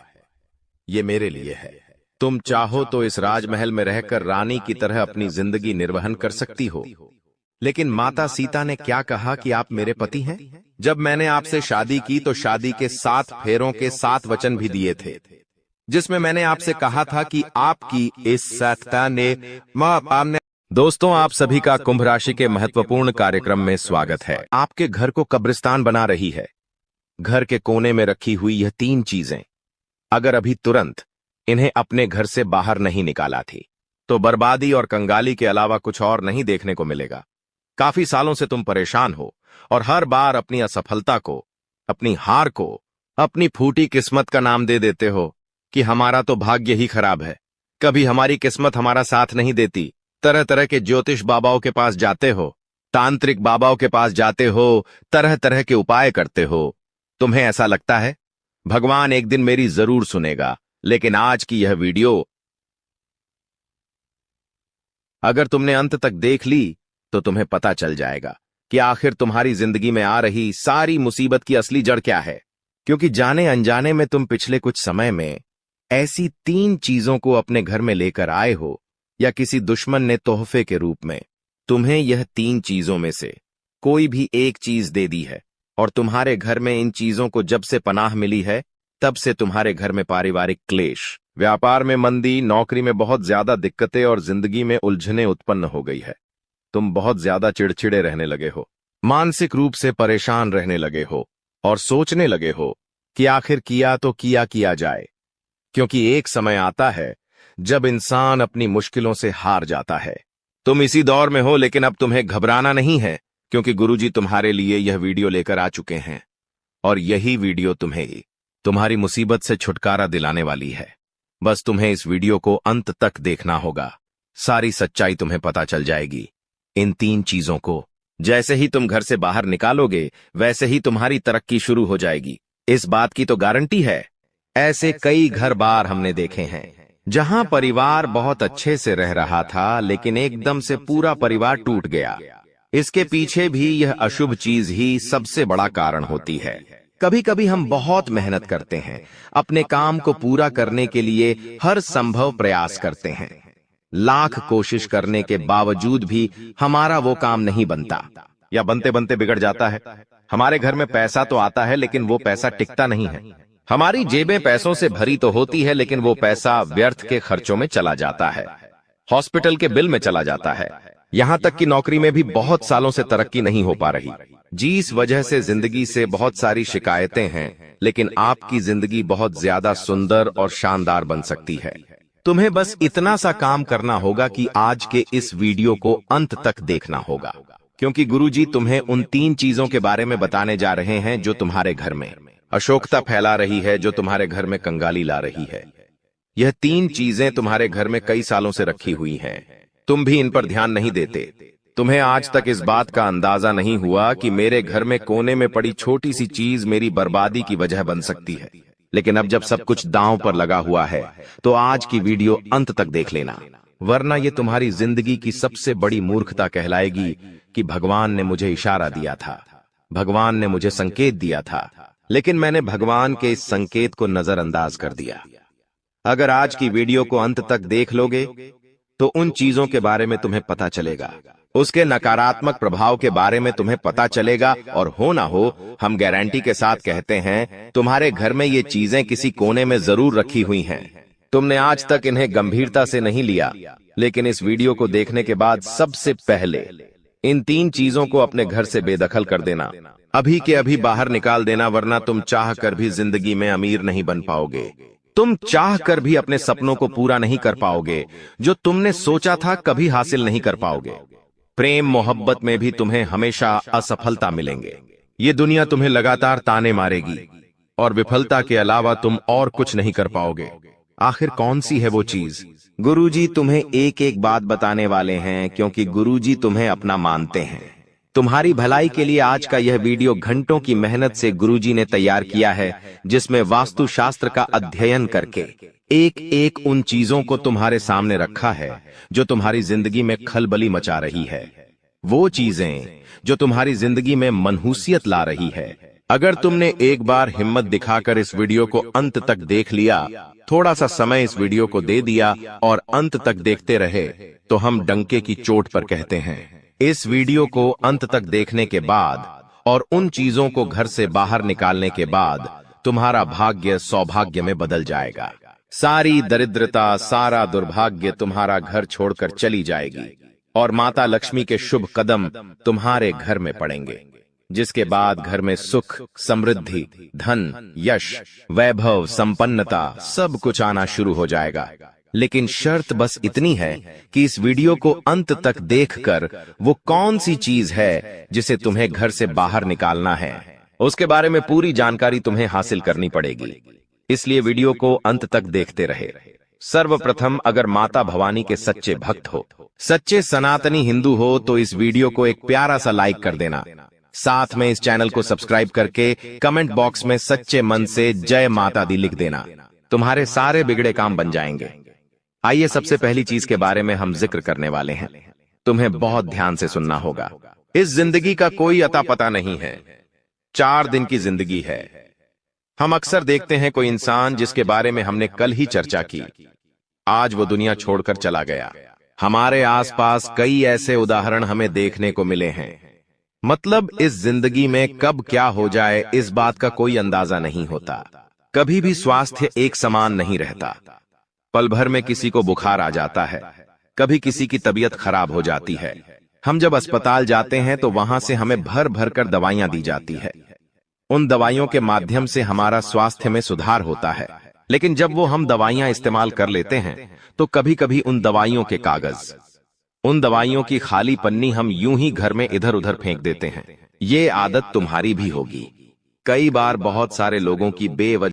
ये मेरे लिए है। तुम चाहो तो इस राजमहल में रहकर रानी की तरह अपनी जिंदगी निर्वहन कर सकती हो। लेकिन माता सीता ने क्या कहा कि आप मेरे पति हैं। जब मैंने आपसे शादी की तो शादी के 7 फेरों के 7 वचन भी दिए थे, जिसमें मैंने आपसे कहा था कि आपकी इस सत्ता ने मां। दोस्तों, आप सभी का कुंभ राशि के महत्वपूर्ण कार्यक्रम में स्वागत है। आपके घर को कब्रिस्तान बना रही है। घर के कोने में रखी हुई यह 3 चीजें अगर अभी तुरंत इन्हें अपने घर से बाहर नहीं निकाला थी तो बर्बादी और कंगाली के अलावा कुछ और नहीं देखने को मिलेगा। काफी सालों से तुम परेशान हो और हर बार अपनी असफलता को, अपनी हार को, अपनी फूटी किस्मत का नाम दे देते हो कि हमारा तो भाग्य ही खराब है, कभी हमारी किस्मत हमारा साथ नहीं देती। तरह तरह के ज्योतिष बाबाओं के पास जाते हो, तांत्रिक बाबाओं के पास जाते हो, तरह तरह के उपाय करते हो। तुम्हें ऐसा लगता है भगवान एक दिन मेरी जरूर सुनेगा। लेकिन आज की यह वीडियो अगर तुमने अंत तक देख ली तो तुम्हें पता चल जाएगा कि आखिर तुम्हारी जिंदगी में आ रही सारी मुसीबत की असली जड़ क्या है। क्योंकि जाने अनजाने में तुम पिछले कुछ समय में ऐसी 3 चीजों को अपने घर में लेकर आए हो, या किसी दुश्मन ने तोहफे के रूप में तुम्हें यह 3 चीजों में से कोई भी एक चीज दे दी है। और तुम्हारे घर में इन चीजों को जब से पनाह मिली है, तब से तुम्हारे घर में पारिवारिक क्लेश, व्यापार में मंदी, नौकरी में बहुत ज्यादा दिक्कतें और जिंदगी में उलझने उत्पन्न हो गई है। तुम बहुत ज्यादा चिड़चिड़े रहने लगे हो, मानसिक रूप से परेशान रहने लगे हो और सोचने लगे हो कि आखिर किया तो किया जाए। क्योंकि एक समय आता है जब इंसान अपनी मुश्किलों से हार जाता है। तुम इसी दौर में हो, लेकिन अब तुम्हें घबराना नहीं है, क्योंकि गुरुजी तुम्हारे लिए यह वीडियो लेकर आ चुके हैं। और यही वीडियो तुम्हें तुम्हारी मुसीबत से छुटकारा दिलाने वाली है। बस तुम्हें इस वीडियो को अंत तक देखना होगा, सारी सच्चाई तुम्हें पता चल जाएगी। इन 3 चीजों को जैसे ही तुम घर से बाहर निकालोगे, वैसे ही तुम्हारी तरक्की शुरू हो जाएगी। इस बात की तो गारंटी है। ऐसे कई घर बार हमने देखे हैं जहां परिवार बहुत अच्छे से रह रहा था, लेकिन एकदम से पूरा परिवार टूट गया। इसके पीछे भी यह अशुभ चीज ही सबसे बड़ा कारण होती है। कभी कभी हम बहुत मेहनत करते हैं, अपने काम को पूरा करने के लिए हर संभव प्रयास करते हैं, लाख कोशिश करने के बावजूद भी हमारा वो काम नहीं बनता, या बनते बनते बिगड़ जाता है। हमारे घर में पैसा तो आता है, लेकिन वो पैसा टिकता नहीं है। हमारी जेबें पैसों से भरी तो होती है, लेकिन वो पैसा व्यर्थ के खर्चों में चला जाता है, हॉस्पिटल के बिल में चला जाता है। यहां तक कि नौकरी में भी बहुत सालों से तरक्की नहीं हो पा रही। जिस वजह से जिंदगी से बहुत सारी शिकायतें हैं, लेकिन आपकी जिंदगी बहुत ज्यादा सुंदर और शानदार बन सकती है। तुम्हें बस इतना सा काम करना होगा कि आज के इस वीडियो को अंत तक देखना होगा, क्योंकि गुरुजी तुम्हें उन 3 चीजों के बारे में बताने जा रहे हैं जो तुम्हारे घर में अशोकता फैला रही है, जो तुम्हारे घर में कंगाली ला रही है। यह 3 चीजें तुम्हारे घर में कई सालों से रखी हुई हैं, तुम भी इन पर ध्यान नहीं देते। तुम्हें आज तक इस बात का अंदाजा नहीं हुआ कि मेरे घर में कोने में पड़ी छोटी सी चीज मेरी बर्बादी की वजह बन सकती है। लेकिन अब जब सब कुछ दांव पर लगा हुआ है, तो आज की वीडियो अंत तक देख लेना, वरना ये तुम्हारी जिंदगी की सबसे बड़ी मूर्खता कहलाएगी कि भगवान ने मुझे इशारा दिया था, भगवान ने मुझे संकेत दिया था, लेकिन मैंने भगवान के इस संकेत को नजरअंदाज कर दिया। अगर आज की वीडियो को अंत तक देख लोगे तो उन चीजों के बारे में तुम्हें पता चलेगा, उसके नकारात्मक प्रभाव के बारे में तुम्हें पता चलेगा, और हो ना हो हम गारंटी के साथ कहते हैं तुम्हारे घर में ये चीजें किसी कोने में जरूर रखी हुई हैं। तुमने आज तक इन्हें गंभीरता से नहीं लिया, लेकिन इस वीडियो को देखने के बाद सबसे पहले इन 3 चीजों को अपने घर से बेदखल कर देना, अभी के अभी बाहर निकाल देना, वरना तुम चाह कर भी जिंदगी में अमीर नहीं बन पाओगे। तुम चाह कर भी अपने सपनों को पूरा नहीं कर पाओगे, जो तुमने सोचा था कभी हासिल नहीं कर पाओगे। प्रेम मोहब्बत में भी तुम्हें हमेशा असफलता मिलेंगे। ये दुनिया तुम्हें लगातार ताने मारेगी और विफलता के अलावा तुम और कुछ नहीं कर पाओगे। आखिर कौन सी है वो चीज? गुरुजी तुम्हें एक एक बात बताने वाले हैं, क्योंकि गुरुजी तुम्हें अपना मानते हैं। तुम्हारी भलाई के लिए आज का यह वीडियो घंटों की मेहनत से गुरुजी ने तैयार किया है, जिसमें वास्तुशास्त्र का अध्ययन करके एक एक उन चीजों को तुम्हारे सामने रखा है जो तुम्हारी जिंदगी में खलबली मचा रही है, वो चीजें जो तुम्हारी जिंदगी में मनहूसियत ला रही है। अगर तुमने एक बार हिम्मत दिखाकर इस वीडियो को अंत तक देख लिया, थोड़ा सा समय इस वीडियो को दे दिया और अंत तक देखते रहे, तो हम डंके की चोट पर कहते हैं, इस वीडियो को अंत तक देखने के बाद और उन चीजों को घर से बाहर निकालने के बाद तुम्हारा भाग्य सौभाग्य में बदल जाएगा। सारी दरिद्रता, सारा दुर्भाग्य तुम्हारा घर छोड़कर चली जाएगी और माता लक्ष्मी के शुभ कदम तुम्हारे घर में पड़ेंगे, जिसके बाद घर में सुख, समृद्धि, धन, यश, वैभव, संपन्नता सब कुछ आना शुरू हो जाएगा। लेकिन शर्त बस इतनी है कि इस वीडियो को अंत तक देखकर वो कौन सी चीज है जिसे तुम्हें घर से बाहर निकालना है, उसके बारे में पूरी जानकारी तुम्हें हासिल करनी पड़ेगी। इसलिए वीडियो को अंत तक देखते रहे। सर्वप्रथम, अगर माता भवानी के सच्चे भक्त हो, सच्चे सनातनी हिंदू हो, तो इस वीडियो को एक प्यारा सा लाइक कर देना। साथ में इस चैनल को सब्सक्राइब करके कमेंट बॉक्स में सच्चे मन से जय माता दी लिख देना। तुम्हारे सारे बिगड़े काम बन जाएंगे। आइए सबसे पहली चीज के बारे में हम जिक्र करने वाले हैं। तुम्हें बहुत ध्यान से सुनना होगा। इस जिंदगी का कोई अता पता नहीं है, 4 दिन की जिंदगी है। हम अक्सर देखते हैं कोई इंसान जिसके बारे में हमने कल ही चर्चा की, आज वो दुनिया छोड़कर चला गया। हमारे आसपास कई ऐसे उदाहरण हमें देखने को मिले हैं। मतलब इस जिंदगी में कब क्या हो जाए इस बात का कोई अंदाजा नहीं होता। कभी भी स्वास्थ्य एक समान नहीं रहता। पल भर में किसी को बुखार आ जाता है, कभी किसी की तबीयत खराब हो जाती है। हम जब अस्पताल जाते हैं तो वहां से हमें भर भर कर दवाइयां दी जाती है। उन दवाइयों के माध्यम से हमारा स्वास्थ्य में सुधार होता है। लेकिन जब वो हम दवाइयां इस्तेमाल कर लेते हैं तो कभी कभी उन दवाइयों के कागज, उन दवाइयों की खाली पन्नी हम यूं ही घर में इधर उधर फेंक देते हैं। ये आदत तुम्हारी भी होगी। कई बार बहुत सारे लोगों की बेवजह